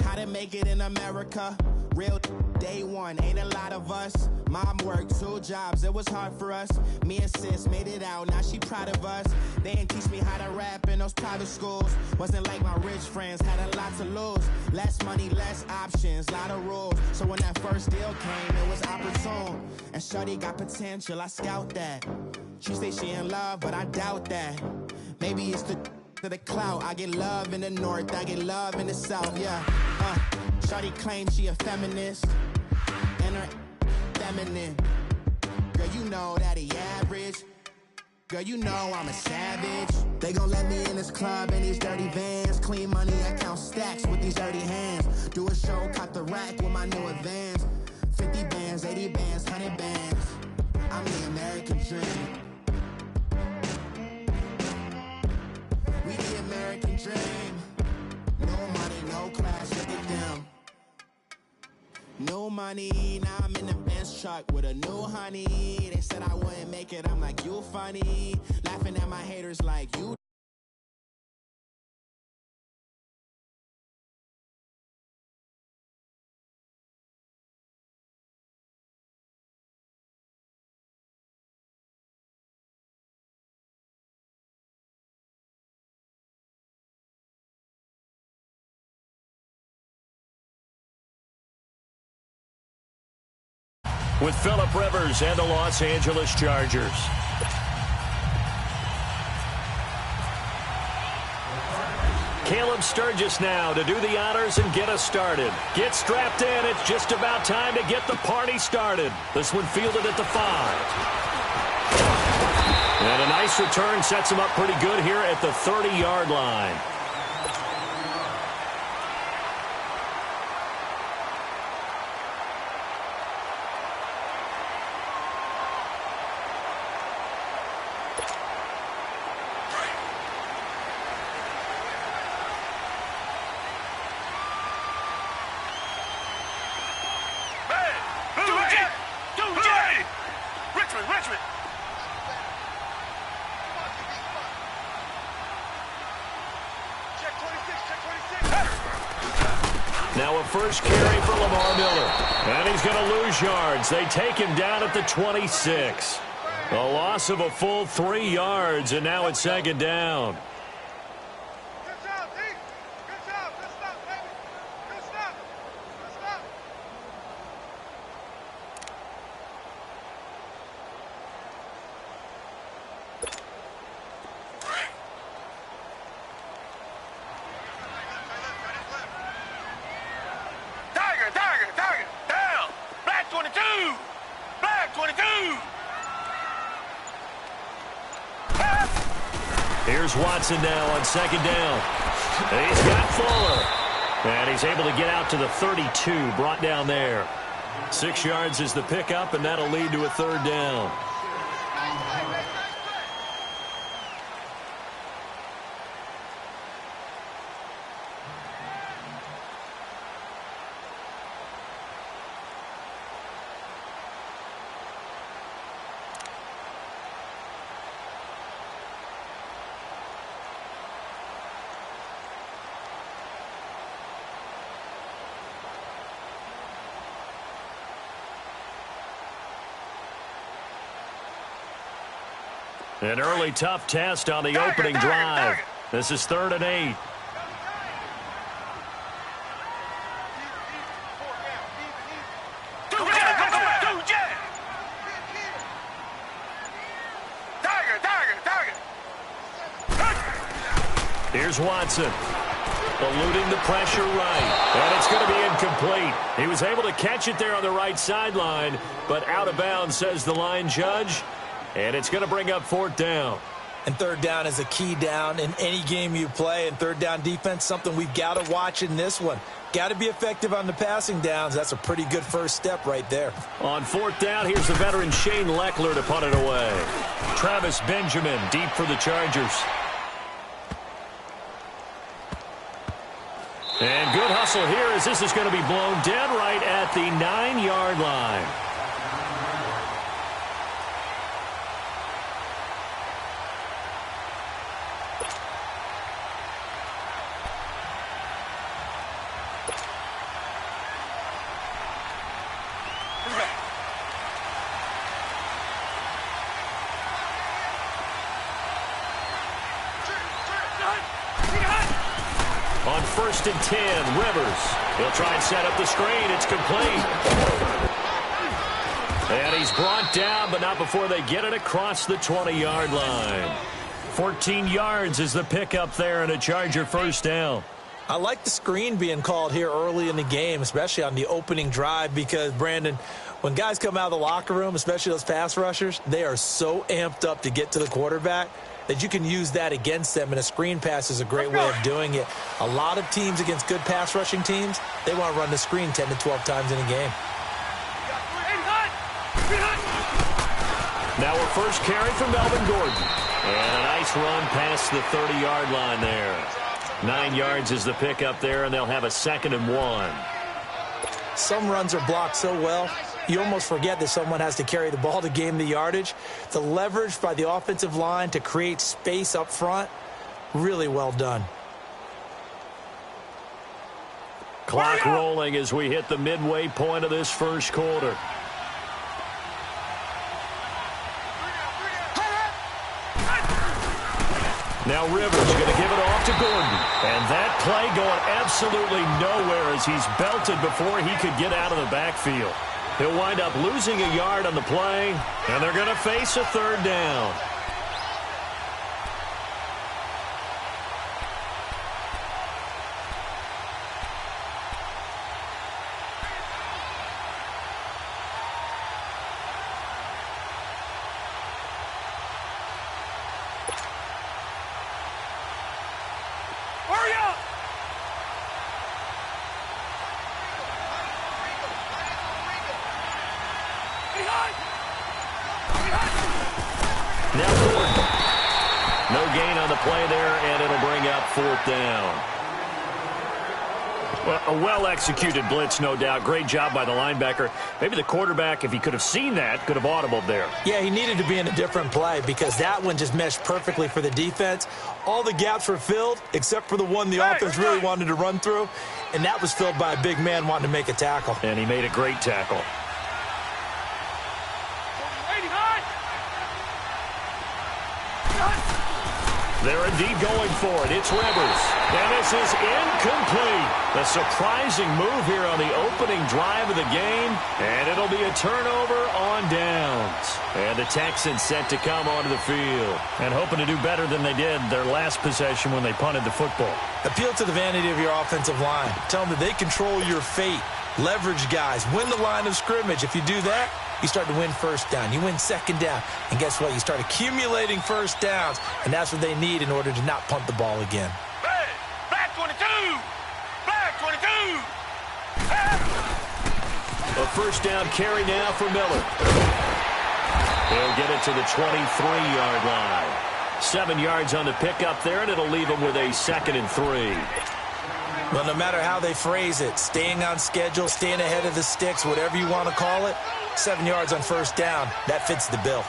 How to make it in America. Real day one, ain't a lot of us. Mom worked 2 jobs, it was hard for us. Me and sis made it out, now she proud of us. They didn't teach me how to rap in those private schools. Wasn't like my rich friends, had a lot to lose. Less money, less options, lot of rules. So when that first deal came, it was opportune. And shorty got potential, I scout that. She say she in love, but I doubt that. Maybe it's to the clout. I get love in the north, I get love in the south, yeah. Shorty claims she a feminist, and her feminine. Girl, you know that he average. Girl, you know I'm a savage. They gon' let me in this club in these dirty vans. Clean money, I count stacks with these dirty hands. Do a show, cop the rack with my new advance. 50 bands, 80 bands, 100 bands. I'm the American dream. We the American dream. No money, no class, look at them. No money, now I'm in the Benz truck with a new honey. They said I wouldn't make it, I'm like, you funny. Laughing at my haters like, you with Phillip Rivers and the Los Angeles Chargers. Caleb Sturgis now to do the honors and get us started. Get strapped in. It's just about time to get the party started. This one fielded at the 5. And a nice return sets him up pretty good here at the 30-yard line. Now a first carry for Lamar Miller. And he's going to lose yards. They take him down at the 26. A loss of a full 3 yards, and now it's second down. Good job, D. Good job. Good stop, baby. Good stop. Good stop. Tiger, down. Black 22. Black 22. Here's Watson now on second down. He's got Fuller. And he's able to get out to the 32, brought down there. 6 yards is the pickup, and that'll lead to a third down. An early tough test on the opening drive. This is 3rd and 8. Here's Watson. Eluding the pressure right. And it's going to be incomplete. He was able to catch it there on the right sideline, but out of bounds, says the line judge. And it's going to bring up 4th down. And 3rd down is a key down in any game you play. And 3rd down defense, something we've got to watch in this one. Got to be effective on the passing downs. That's a pretty good first step right there. On 4th down, here's the veteran Shane Leckler to punt it away. Travis Benjamin deep for the Chargers. And good hustle here as this is going to be blown dead right at the 9-yard line. On 1st and 10, Rivers. He'll try and set up the screen. It's complete. And he's brought down, but not before they get it across the 20-yard line. 14 yards is the pickup there and a Charger first down. I like the screen being called here early in the game, especially on the opening drive, because, Brandon, when guys come out of the locker room, especially those pass rushers, they are so amped up to get to the quarterback that you can use that against them, and a screen pass is a great way of doing it. A lot of teams against good pass rushing teams, they want to run the screen 10 to 12 times in a game. Now a first carry from Melvin Gordon. And a nice run past the 30-yard line there. 9 yards is the pickup there, and they'll have a 2nd and 1. Some runs are blocked so well, you almost forget that someone has to carry the ball to gain the yardage. The leverage by the offensive line to create space up front, really well done. Clock rolling as we hit the midway point of this first quarter. Now Rivers going to give it off to Gordon. And that play going absolutely nowhere as he's belted before he could get out of the backfield. He'll wind up losing a yard on the play, and they're going to face a 3rd down. Now Gordon. No gain on the play there, and it'll bring up 4th down. Well, a well-executed blitz, no doubt. Great job by the linebacker. Maybe the quarterback, if he could have seen that, could have audibled there. Yeah, he needed to be in a different play because that one just meshed perfectly for the defense. All the gaps were filled except for the one the offense really wanted to run through, and that was filled by a big man wanting to make a tackle. And he made a great tackle. They're indeed going for it. It's Rivers. And this is incomplete. A surprising move here on the opening drive of the game. And it'll be a turnover on downs. And the Texans set to come onto the field. And hoping to do better than they did their last possession when they punted the football. Appeal to the vanity of your offensive line. Tell them that they control your fate. Leverage guys. Win the line of scrimmage. If you do that, you start to win first down. You win second down. And guess what? You start accumulating first downs. And that's what they need in order to not punt the ball again. Hey, back 22! Back 22! A first down carry now for Miller. He'll get it to the 23-yard line. 7 yards on the pickup there, and it'll leave him with a 2nd and 3. Well, no matter how they phrase it, staying on schedule, staying ahead of the sticks, whatever you want to call it, 7 yards on first down, that fits the bill.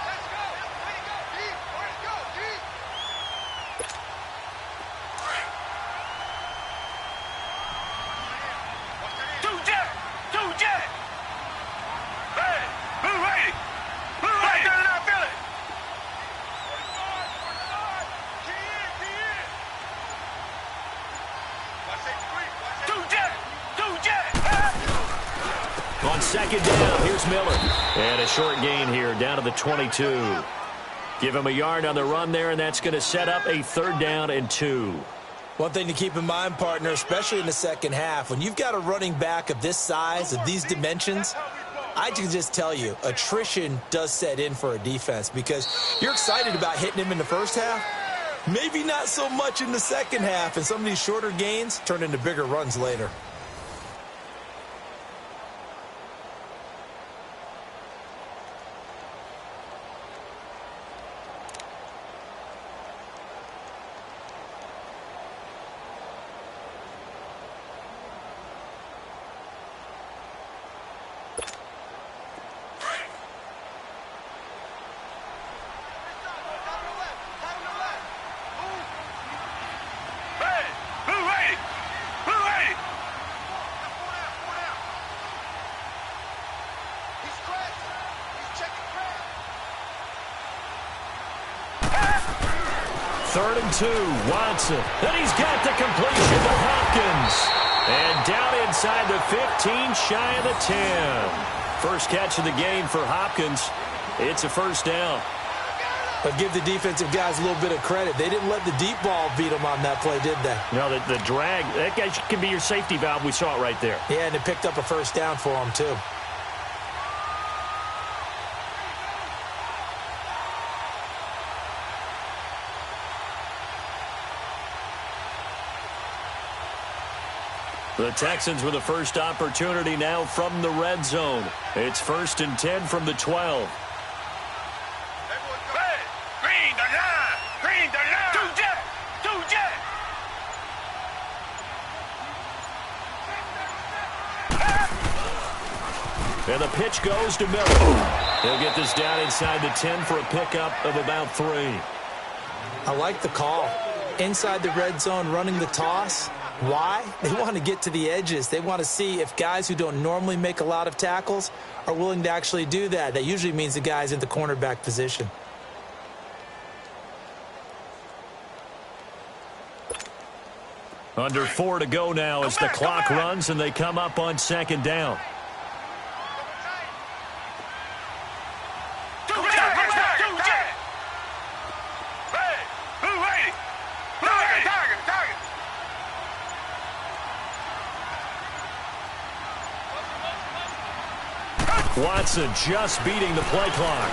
On second down, here's Miller. And a short gain here, down to the 22. Give him a yard on the run there, and that's going to set up a 3rd down and 2. One thing to keep in mind, partner, especially in the second half, when you've got a running back of this size, of these dimensions, I can just tell you, attrition does set in for a defense because you're excited about hitting him in the first half, maybe not so much in the second half, and some of these shorter gains turn into bigger runs later. Third and 2, Watson. And he's got the completion to Hopkins. And down inside the 15, shy of the 10. First catch of the game for Hopkins. It's a 1st down. But give the defensive guys a little bit of credit. They didn't let the deep ball beat them on that play, did they? No, the drag, that guy can be your safety valve. We saw it right there. Yeah, and it picked up a 1st down for them, too. The Texans with the first opportunity now from the red zone. It's 1st and 10 from the 12. Green the line! Green the line! Two jet! And the pitch goes to Miller. He'll get this down inside the 10 for a pickup of about 3. I like the call. Inside the red zone, running the toss. Why? They want to get to the edges. They want to see if guys who don't normally make a lot of tackles are willing to actually do that. That usually means the guy's in the cornerback position. Under 4 to go now as the clock runs and they come up on 2nd down. Watson just beating the play clock.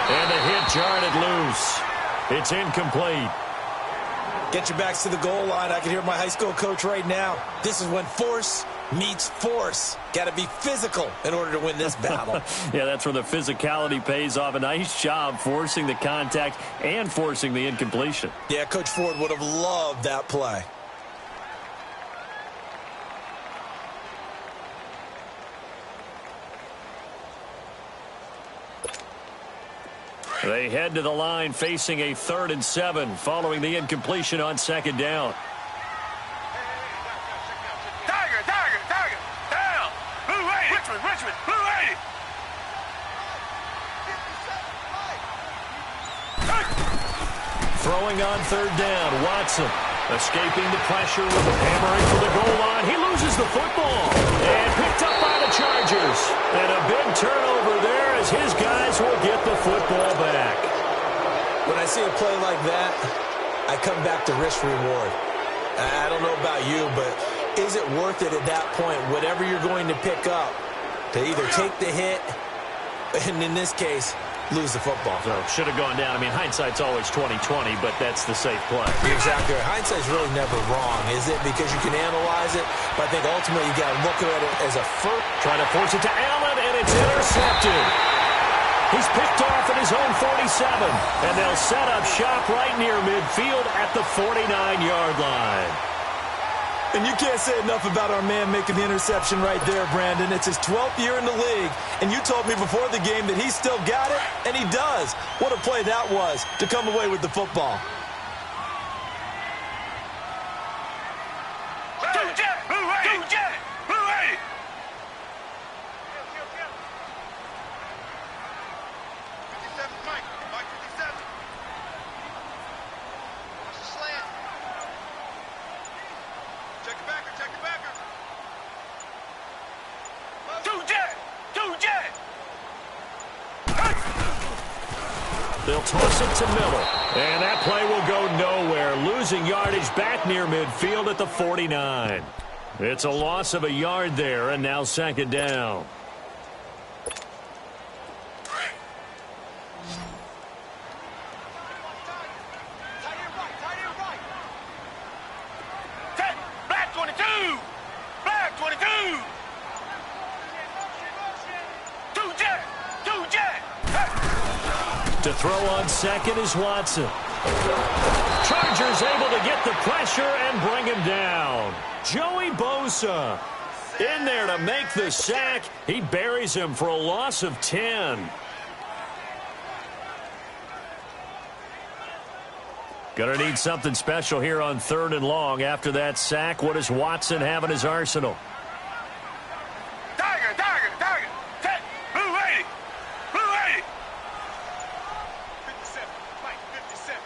And the hit jarred it loose. It's incomplete. Get your backs to the goal line. I can hear my high school coach right now. This is when force meets force. Got to be physical in order to win this battle. Yeah, that's where the physicality pays off. A nice job forcing the contact and forcing the incompletion. Yeah, Coach Ford would have loved that play. They head to the line facing a 3rd and 7 following the incompletion on 2nd down. Tiger, down. Blue 80. Richmond, Blue 80. Throwing on 3rd down, Watson escaping the pressure with a hammering for the goal line. He loses the football and picked up by the Chargers. And a big turnover there as his guys will get the football back. When I see a play like that, I come back to risk reward. I don't know about you, but is it worth it at that point, whatever you're going to pick up, to either take the hit, and in this case, lose the football? So should have gone down. I mean, hindsight's always 20/20, but that's the safe play. You're exactly right. Hindsight's really never wrong, is it? Because you can analyze it, but I think ultimately you got to look at it as a first. Trying to force it to Allen, and it's intercepted. He's picked off at his own 47, and they'll set up shop right near midfield at the 49-yard line. And you can't say enough about our man making the interception right there, Brandon. It's his 12th year in the league, and you told me before the game that he still got it, and he does. What a play that was to come away with the football. They'll toss it to Miller. And that play will go nowhere, losing yardage back near midfield at the 49. It's a loss of a yard there, and now second down. Black 22! Black 22! Two jet! To throw on second is Watson. Chargers able to get the pressure and bring him down. Joey Bosa in there to make the sack. He buries him for a loss of 10. Gonna need something special here on 3rd and long. After that sack, what does Watson have in his arsenal? Tiger! Take! Blue 80! Blue 80! 57. Mike, 57.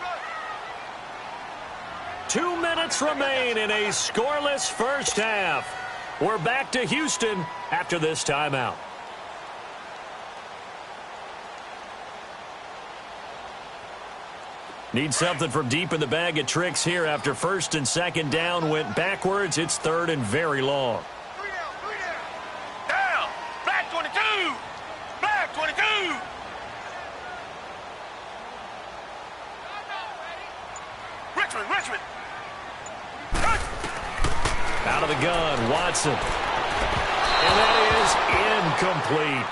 Run. 2 minutes remain in a scoreless first half. We're back to Houston after this timeout. Need something from deep in the bag of tricks here after 1st and 2nd down went backwards. It's 3rd and very long. 3 down. Down! Black 22! Black 22! Richmond! Out of the gun, Watson. And that is incomplete.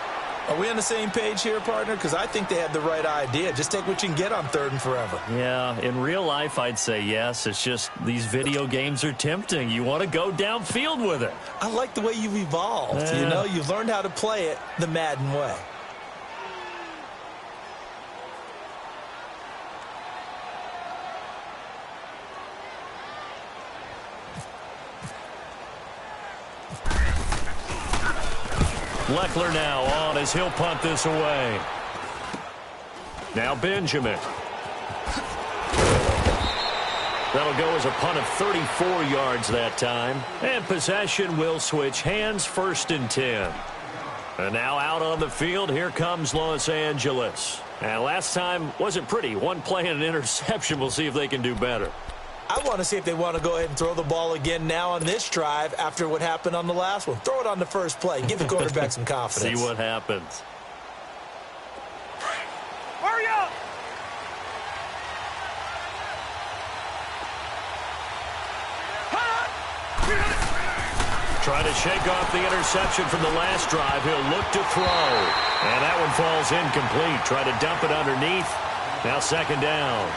Are we on the same page here, partner? Because I think they had the right idea. Just take what you can get on 3rd and forever. Yeah, in real life, I'd say yes. It's just these video games are tempting. You want to go downfield with it. I like the way you've evolved. Yeah. You know, you've learned how to play it the Madden way. Leckler now on as he'll punt this away. Now Benjamin. That'll go as a punt of 34 yards that time. And possession will switch hands, 1st and 10. And now out on the field, here comes Los Angeles. And last time wasn't pretty. One play and an interception. We'll see if they can do better. I want to see if they want to go ahead and throw the ball again now on this drive after what happened on the last one. Throw it on the first play. Give the quarterback some confidence. See what happens. Hurry up! Trying to shake off the interception from the last drive. He'll look to throw. And that one falls incomplete. Try to dump it underneath. Now 2nd down.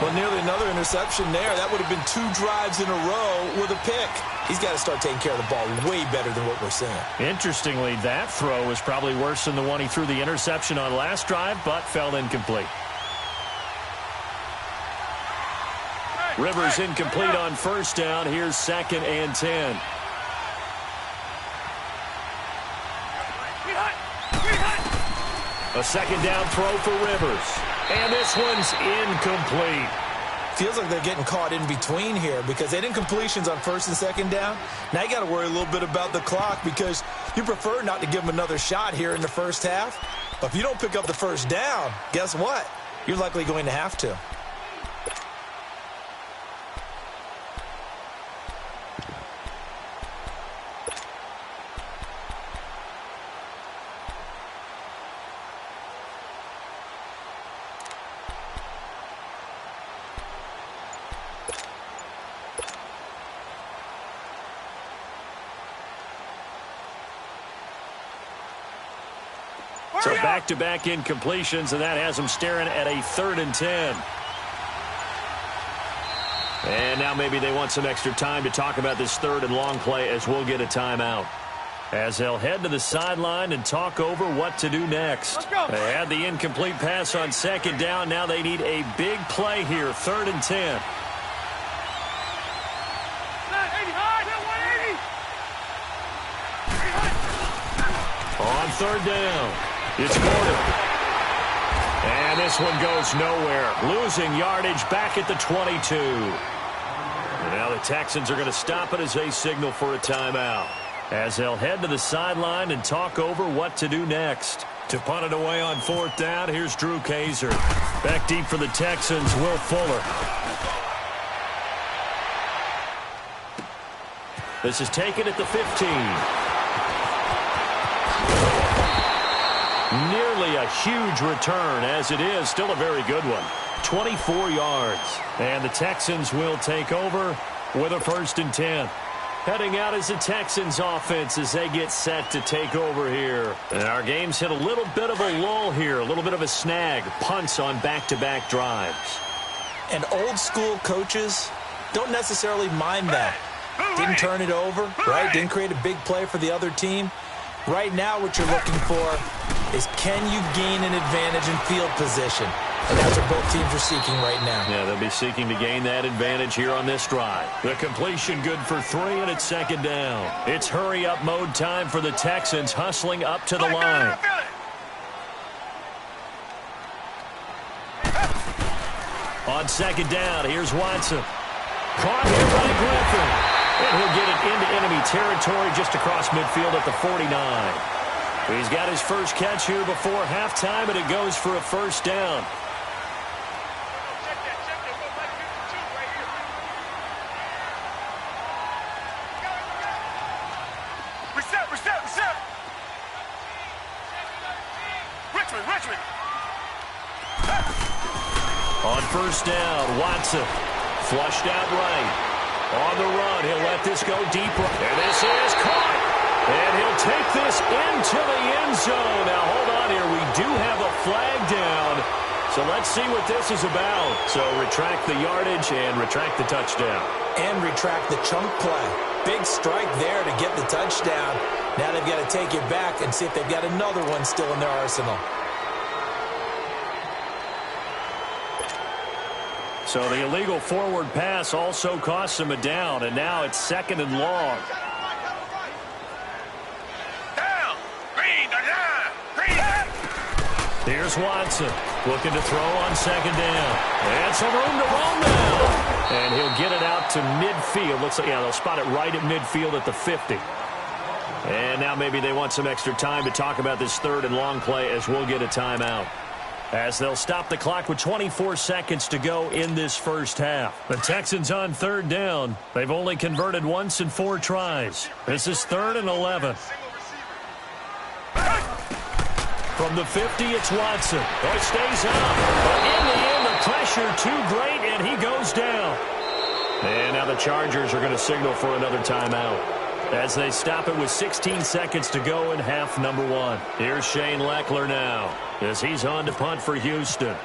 Well, nearly another interception there. That would have been 2 drives in a row with a pick. He's got to start taking care of the ball way better than what we're seeing. Interestingly, that throw was probably worse than the one he threw the interception on last drive, but fell incomplete. Rivers incomplete on 1st down. Here's 2nd and 10. A 2nd down throw for Rivers. And this one's incomplete. Feels like they're getting caught in between here because they had incompletions on 1st and 2nd down. Now you got to worry a little bit about the clock because you prefer not to give them another shot here in the first half. But if you don't pick up the 1st down, guess what? You're likely going to have to. So back-to-back incompletions, and that has them staring at a 3rd and 10. And now maybe they want some extra time to talk about this 3rd and long play as we'll get a timeout. As they'll head to the sideline and talk over what to do next. They had the incomplete pass on 2nd down. Now they need a big play here, 3rd and 10. On 3rd down, it's Gordon. And this one goes nowhere. Losing yardage back at the 22. And now the Texans are going to stop it as they signal for a timeout. as they'll head to the sideline and talk over what to do next. To punt it away on 4th down, here's Drew Kaiser. Back deep for the Texans, Will Fuller. This is taken at the 15. Nearly a huge return, as it is still a very good one. 24 yards. And the Texans will take over with a 1st and 10. Heading out is the Texans offense as they get set to take over here. And our game's hit a little bit of a lull here, a little bit of a snag. Punts on back-to-back drives. And old school coaches don't necessarily mind that. Didn't turn it over, right? Didn't create a big play for the other team. Right now what you're looking for is, can you gain an advantage in field position? And that's what both teams are seeking right now. Yeah, they'll be seeking to gain that advantage here on this drive. The completion good for 3, and it's 2nd down. It's hurry-up mode time for the Texans, hustling up to the line. On 2nd down, here's Watson. Caught here by Griffin. And he'll get it into enemy territory just across midfield at the 49. He's got his first catch here before halftime, and it goes for a 1st down. Reset. Richmond. On 1st down, Watson. Flushed out right. On the run, he'll let this go deeper. And this is caught. And he'll take this into the end zone. Now, hold on here. We do have a flag down. So let's see what this is about. So retract the yardage and retract the touchdown. And retract the chunk play. Big strike there to get the touchdown. Now they've got to take it back and see if they've got another one still in their arsenal. So the illegal forward pass also costs him a down, and now it's 2nd and long. Down. Green. Here's Watson looking to throw on 2nd down. And some room to roam now. And he'll get it out to midfield. Looks like, yeah, they'll spot it right at midfield at the 50. And now maybe they want some extra time to talk about this 3rd and long play as we'll get a timeout. As they'll stop the clock with 24 seconds to go in this first half. The Texans on 3rd down. They've only converted once in 4 tries. This is 3rd and 11. From the 50, it's Watson. Oh, it stays out. But in the end, the pressure too great, and he goes down. And now the Chargers are going to signal for another timeout as they stop it with 16 seconds to go in half number 1. Here's Shane Leckler now as he's on to punt for Houston.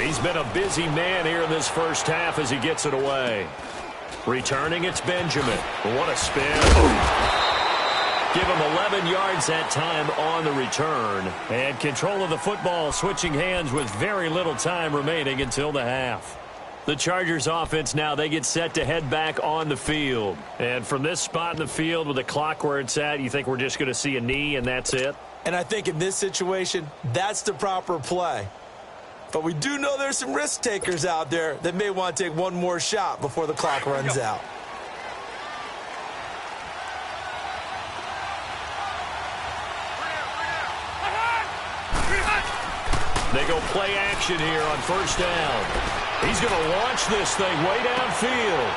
He's been a busy man here in this first half as he gets it away. Returning, it's Benjamin. What a spin. Give him 11 yards that time on the return. And control of the football switching hands with very little time remaining until the half. The Chargers offense now, they get set to head back on the field. And from this spot in the field with the clock where it's at, you think we're just going to see a knee and that's it? And I think in this situation, that's the proper play. But we do know there's some risk takers out there that may want to take one more shot before the clock runs out. They go play action here on 1st down. He's going to launch this thing way downfield.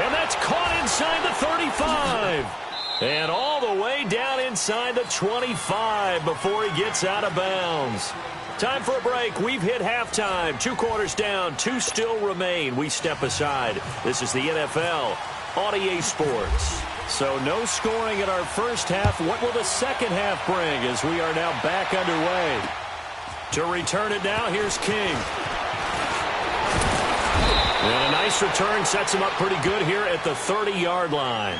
And that's caught inside the 35. And all the way down inside the 25 before he gets out of bounds. Time for a break. We've hit halftime. 2 quarters down. 2 still remain. We step aside. This is the NFL on EA Sports. So no scoring in our first half. What will the second half bring as we are now back underway? To return it now, here's King. And a nice return sets him up pretty good here at the 30-yard line.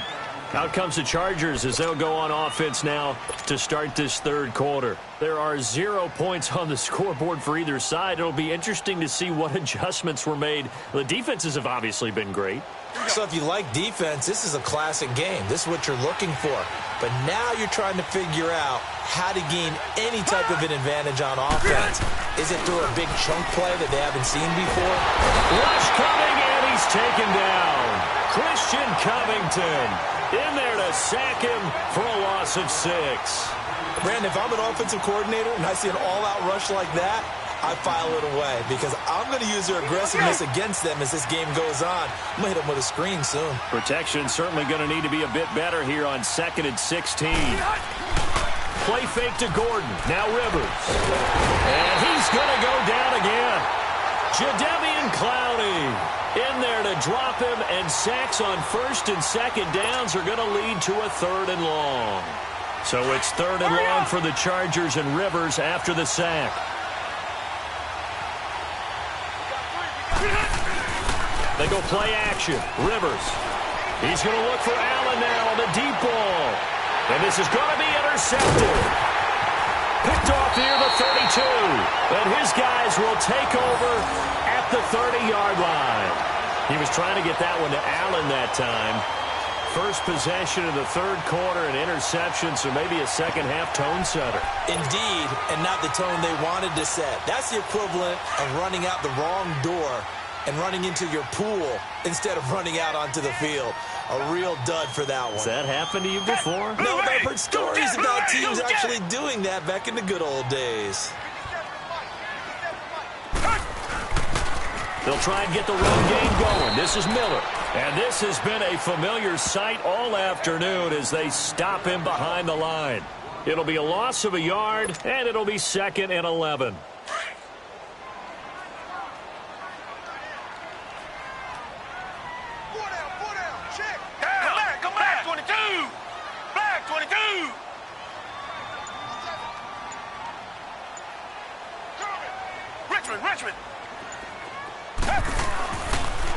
Out comes the Chargers as they'll go on offense now to start this 3rd quarter. There are 0 points on the scoreboard for either side. It'll be interesting to see what adjustments were made. The defenses have obviously been great. So if you like defense, this is a classic game. This is what you're looking for. But now you're trying to figure out how to gain any type of an advantage on offense. Is it through a big chunk play that they haven't seen before? Rush coming, and he he's taken down. Christian Covington in there to sack him for a loss of 6. Brandon, if I'm an offensive coordinator and I see an all-out rush like that, I file it away because I'm going to use their aggressiveness against them as this game goes on. I'm going to hit them with a screen soon. Protection certainly going to need to be a bit better here on 2nd and 16. Play fake to Gordon. Now Rivers. And he's going to go down again. Jadeveon Clowney in there to drop him, and sacks on 1st and 2nd downs are going to lead to a 3rd and long. So it's 3rd and long for the Chargers, and Rivers after the sack. They go play action. Rivers. He's going to look for Allen now on the deep ball. And this is going to be intercepted. Picked off near the 32. And his guys will take over at the 30-yard line. He was trying to get that one to Allen that time. First possession of the 3rd quarter, an interception, so maybe a second-half tone setter. Indeed, and not the tone they wanted to set. That's the equivalent of running out the wrong door and running into your pool instead of running out onto the field. A real dud for that one. Has that happened to you before? No, but I've heard stories about teams actually doing that back in the good old days. They'll try and get the run game going. This is Miller. And this has been a familiar sight all afternoon as they stop him behind the line. It'll be a loss of a yard, and it'll be 2nd and 11.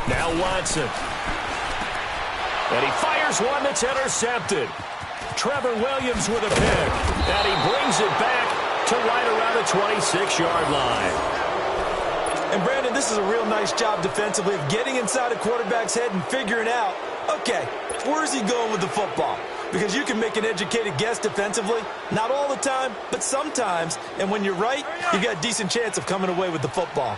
Now Watson. And he fires one that's intercepted. Trevor Williams with a pick. And he brings it back to right around the 26-yard line. And Brandon, this is a real nice job defensively of getting inside a quarterback's head and figuring out, okay, where's he going with the football? Because you can make an educated guess defensively. Not all the time, but sometimes. And when you're right, you've got a decent chance of coming away with the football.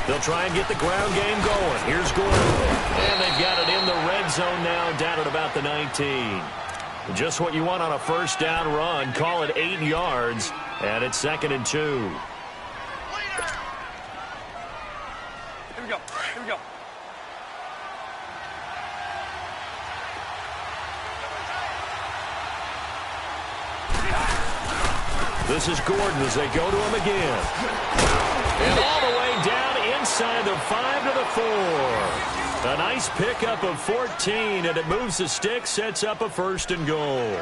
They'll try and get the ground game going. Here's Gordon. And they've got it in the red zone now, down at about the 19. Just what you want on a first down run. Call it 8 yards. And it's 2nd and 2. Here we go. Here we go. This is Gordon as they go to him again. And all the way down inside the 5 to the 4. A nice pickup of 14, and it moves the stick, sets up a 1st and goal.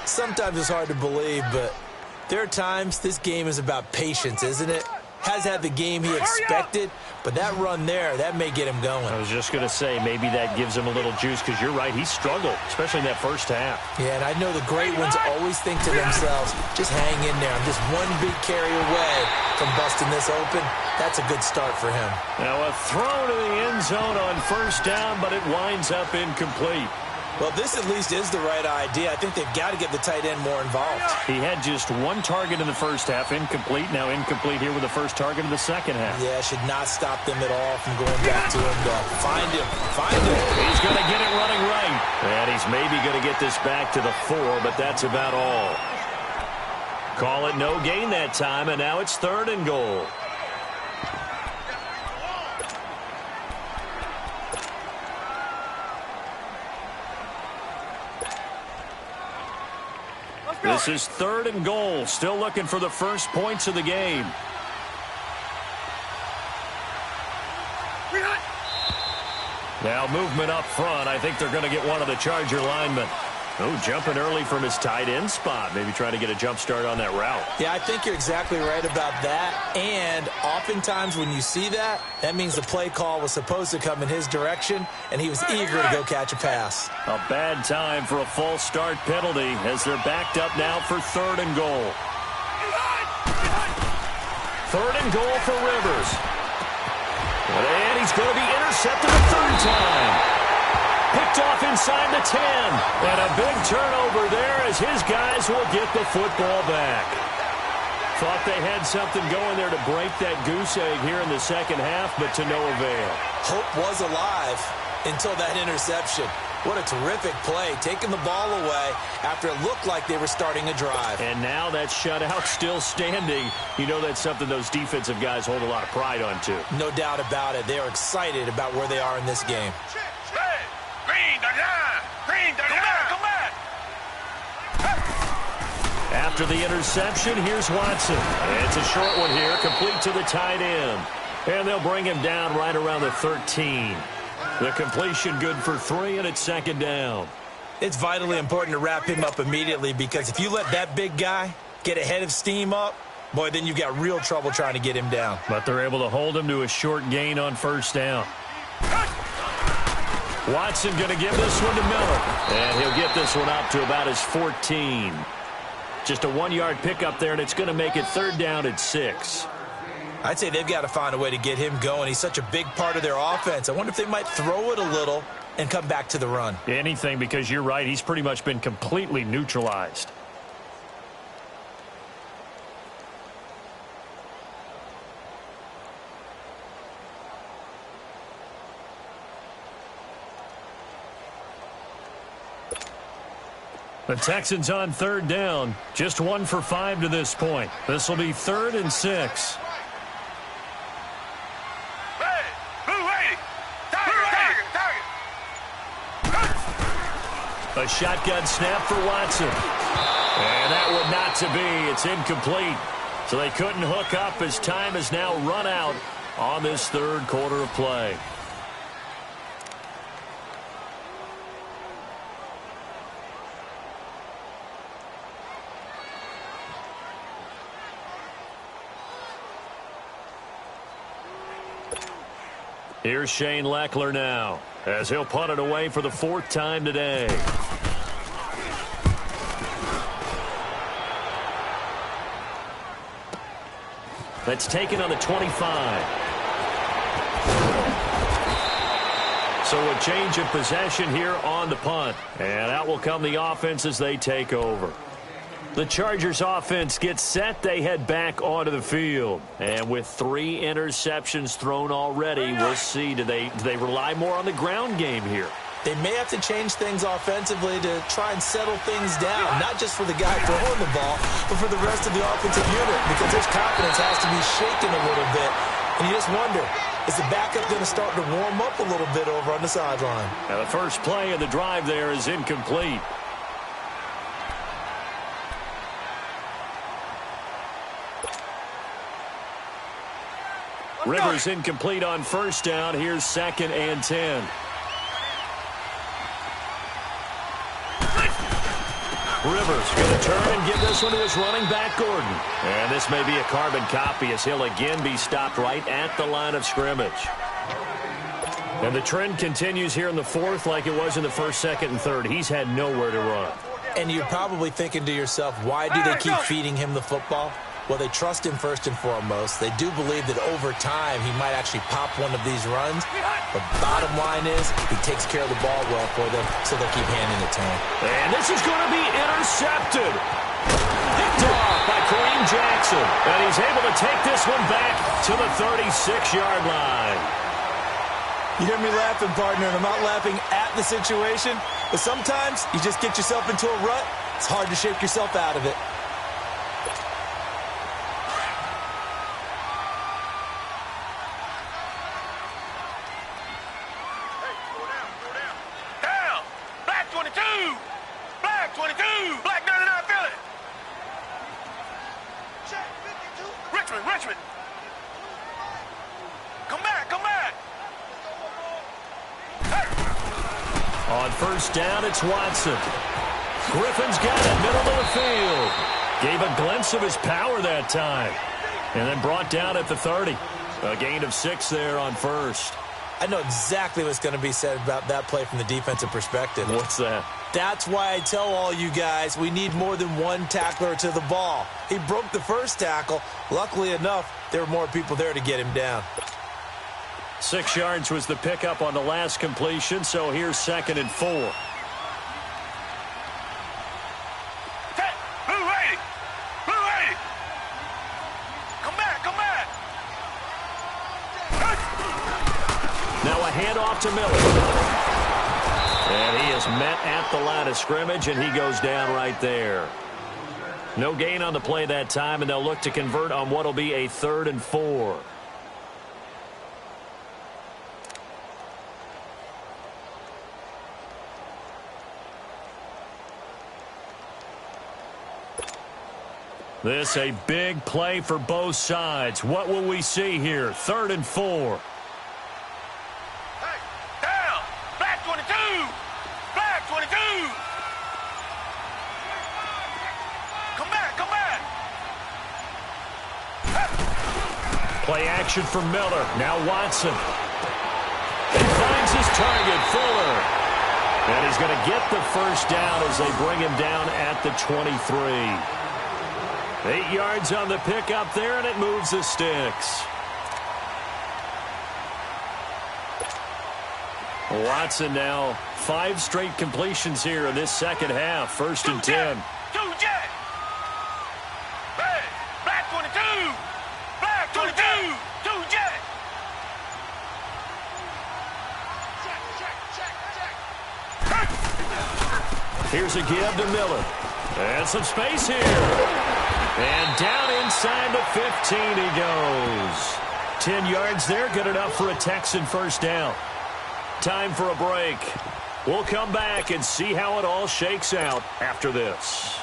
Sometimes it's hard to believe, but there are times this game is about patience, isn't it? Has had the game he expected, but that run there, that may get him going. I was just going to say, maybe that gives him a little juice, because you're right, he struggled, especially in that first half. Yeah, and I know the great ones always think to themselves, just hang in there. I'm just one big carry away from busting this open. That's a good start for him. Now a throw to the end zone on first down, but it winds up incomplete. Well, this at least is the right idea. I think they've got to get the tight end more involved. He had just one target in the first half, incomplete. Now incomplete here with the first target of the second half. Yeah, should not stop them at all from going back to him. Find him. Find him. He's going to get it running right. And he's maybe going to get this back to the 4, but that's about all. Call it no gain that time, and now it's 3rd and goal. This is 3rd and goal. Still looking for the first points of the game. Now movement up front. I think they're going to get one of the Charger linemen. Oh, jumping early from his tight end spot. Maybe trying to get a jump start on that route. Yeah, I think you're exactly right about that. And oftentimes when you see that, that means the play call was supposed to come in his direction, and he was eager to go catch a pass. A bad time for a false start penalty as they're backed up now for 3rd and goal. 3rd and goal for Rivers. And he's going to be intercepted a 3rd time. Picked off inside the 10. And a big turnover there as his guys will get the football back. Thought they had something going there to break that goose egg here in the second half, but to no avail. Hope was alive until that interception. What a terrific play, taking the ball away after it looked like they were starting a drive. And now that shutout still standing. You know that's something those defensive guys hold a lot of pride on, too. No doubt about it. They are excited about where they are in this game. Hey, green, come back. After the interception, here's Watson. It's a short one here, complete to the tight end. And they'll bring him down right around the 13. The completion good for 3, and it's second down. It's vitally important to wrap him up immediately because if you let that big guy get a head of steam up, boy, then you've got real trouble trying to get him down. But they're able to hold him to a short gain on first down. Watson going to give this one to Miller. And he'll get this one up to about his 14. Just a 1-yard pickup there, and it's going to make it third down at 6. I'd say they've got to find a way to get him going. He's such a big part of their offense. I wonder if they might throw it a little and come back to the run. Anything, because you're right. He's pretty much been completely neutralized. The Texans on third down. Just 1 for 5 to this point. This will be 3rd and 6. A shotgun snap for Watson. And that one not to be. It's incomplete. So they couldn't hook up as time has now run out on this third quarter of play. Here's Shane Leckler now, as he'll punt it away for the 4th time today. That's taken on the 25. So a change of possession here on the punt. And out will come the offense as they take over. The Chargers offense gets set. They head back onto the field. And with 3 interceptions thrown already, we'll see. Do they rely more on the ground game here? They may have to change things offensively to try and settle things down, not just for the guy throwing the ball, but for the rest of the offensive unit, because his confidence has to be shaken a little bit. And you just wonder, is the backup going to start to warm up a little bit over on the sideline? Now the first play of the drive there is incomplete. Rivers incomplete on first down. Here's 2nd and 10. Rivers going to turn and give this one to his running back, Gordon. And this may be a carbon copy as he'll again be stopped right at the line of scrimmage. And the trend continues here in the 4th like it was in the 1st, 2nd, and 3rd. He's had nowhere to run. And you're probably thinking to yourself, why do they keep feeding him the football? Well, they trust him first and foremost. They do believe that over time he might actually pop one of these runs. But bottom line is he takes care of the ball well for them, so they'll keep handing it to him. And this is going to be intercepted. Picked off by Kareem Jackson. And he's able to take this one back to the 36-yard line. You hear me laughing, partner, and I'm not laughing at the situation. But sometimes you just get yourself into a rut. It's hard to shake yourself out of it. Richmond. Come back. On first down, it's Watson. Griffin's got it, middle of the field. Gave a glimpse of his power that time. And then brought down at the 30. A gain of 6 there on first. I know exactly what's going to be said about that play from the defensive perspective. What's that? That's why I tell all you guys we need more than one tackler to the ball. He broke the first tackle. Luckily enough, there were more people there to get him down. 6 yards was the pickup on the last completion, so here's 2nd and 4. handoff to Miller. And he is met at the line of scrimmage, and he goes down right there. No gain on the play that time, and they'll look to convert on what will be a 3rd and 4. This a big play for both sides. What will we see here? 3rd and 4. Hey, down! Back 22! Back 22! Come back, come back! Play action for Miller. Now Watson. And finds his target, Fuller. And he's going to get the first down as they bring him down at the 23. 8 yards on the pickup there, and it moves the sticks. Watson now 5 straight completions here in this second half. 1st and 10. Two jet! Hey, back 22! Back 22! Two jet! Check. Here's a give to Miller. And some space here. And down inside the 15 he goes. 10 yards there, good enough for a Texan first down. Time for a break. We'll come back and see how it all shakes out after this.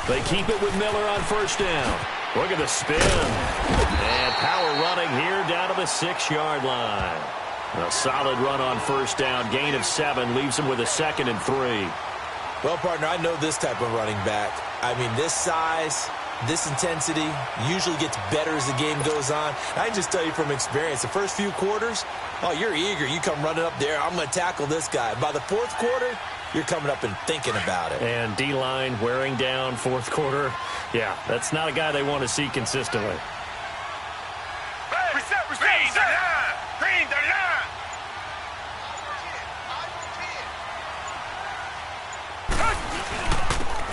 They keep it with Miller on first down. Look at the spin. And power running here down to the 6-yard line. A solid run on first down. Gain of 7 leaves him with a 2nd and 3. Well, partner, I know this type of running back. I mean, this size, this intensity usually gets better as the game goes on. I can just tell you from experience, the first few quarters, oh, you're eager. You come running up there, I'm going to tackle this guy. By the 4th quarter, you're coming up and thinking about it. And D-line wearing down 4th quarter. Yeah, that's not a guy they want to see consistently. Hey, reset. Green 39! Green 39!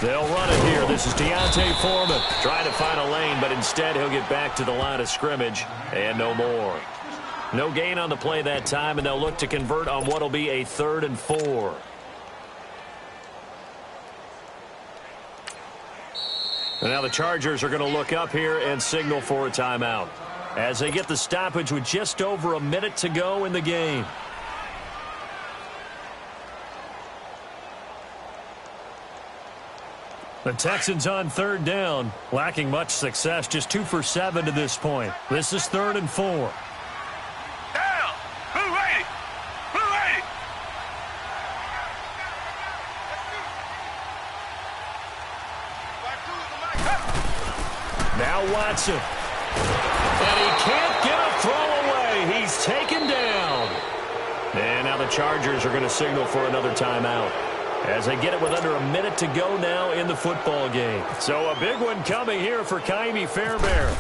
They'll run it here. This is Deontay Foreman trying to find a lane, but instead he'll get back to the line of scrimmage and no more. No gain on the play that time, and they'll look to convert on what will be a 3rd and 4. And now the Chargers are going to look up here and signal for a timeout as they get the stoppage with just over a minute to go in the game. The Texans on 3rd down, lacking much success, just 2 for 7 to this point. This is 3rd and 4. Down! Blue 80! Blue 80! Now Watson. And he can't get a throw away. He's taken down. And now the Chargers are going to signal for another timeout as they get it with under a minute to go now in the football game. So a big one coming here for Ka'imi Fairbairn.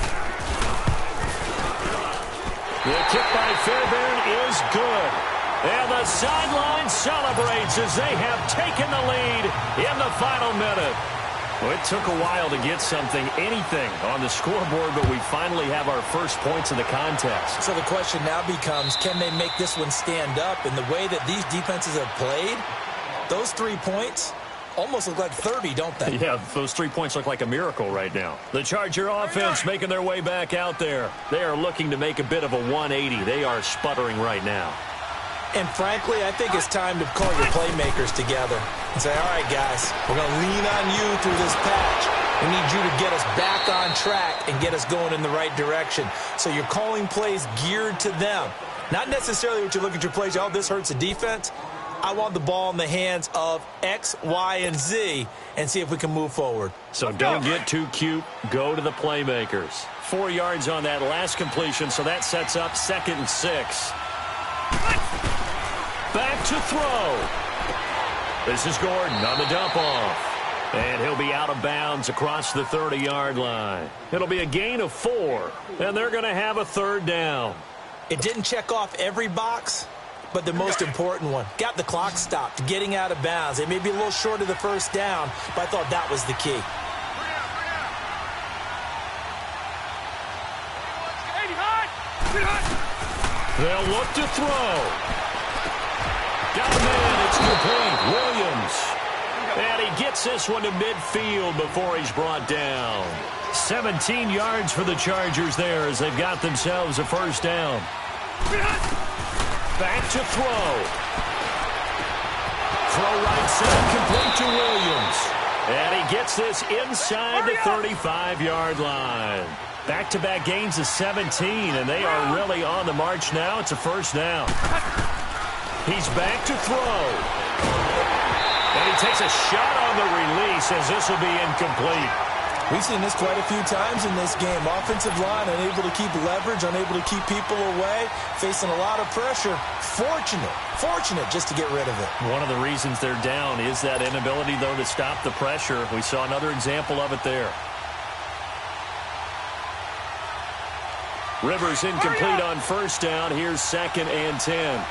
The kick by Fairbairn is good. And the sideline celebrates as they have taken the lead in the final minute. Well, it took a while to get anything on the scoreboard, but we finally have our first points of the contest. So the question now becomes, can they make this one stand up? In the way that these defenses have played, those 3 points almost look like 30, don't they? Yeah, those 3 points look like a miracle right now. The Charger offense making their way back out there. They are looking to make a bit of a 180. They are sputtering right now. And frankly, I think it's time to call your playmakers together and say, all right, guys, we're going to lean on you through this patch. We need you to get us back on track and get us going in the right direction. So you're calling plays geared to them. Not necessarily what you look at your plays, oh, this hurts the defense. I want the ball in the hands of X, Y, and Z and see if we can move forward. So don't get too cute. Go to the playmakers. 4 yards on that last completion, so that sets up 2nd and 6. to throw. This is Gordon on the dump off. And he'll be out of bounds across the 30-yard line. It'll be a gain of 4, and they're going to have a third down. It didn't check off every box, but the most important one. Got the clock stopped, getting out of bounds. It may be a little short of the first down, but I thought that was the key. They'll look to throw. Got a man. It's complete. Williams. And he gets this one to midfield before he's brought down. 17 yards for the Chargers there as they've got themselves a first down. Back to throw. Throw right side, complete to Williams. And he gets this inside the 35-yard line. Back-to-back gains of 17, and they are really on the march now. It's a first down. He's back to throw. And he takes a shot on the release as this will be incomplete. We've seen this quite a few times in this game. Offensive line unable to keep leverage, unable to keep people away, facing a lot of pressure. Fortunate just to get rid of it. One of the reasons they're down is that inability, though, to stop the pressure. We saw another example of it there. Rivers incomplete on first down. Here's 2nd and 10.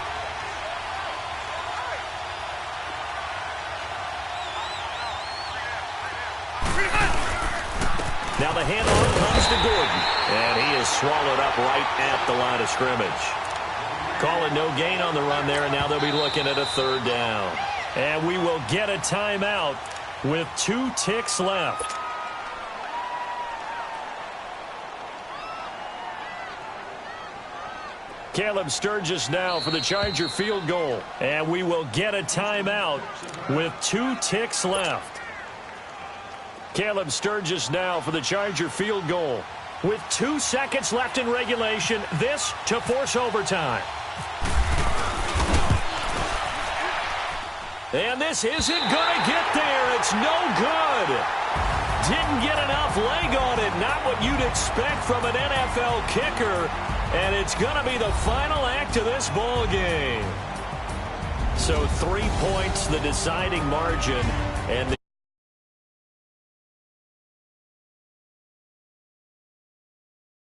Now the handoff comes to Gordon, and he is swallowed up right at the line of scrimmage. Calling no gain on the run there, and now they'll be looking at a third down. And we will get a timeout with 2 ticks left. Caleb Sturgis now for the Charger field goal. And we will get a timeout with 2 ticks left. Caleb Sturgis now for the Charger field goal. With 2 seconds left in regulation, this to force overtime. And this isn't going to get there. It's no good. Didn't get enough leg on it. Not what you'd expect from an NFL kicker. And it's going to be the final act of this ball game. So 3 points, the deciding margin. And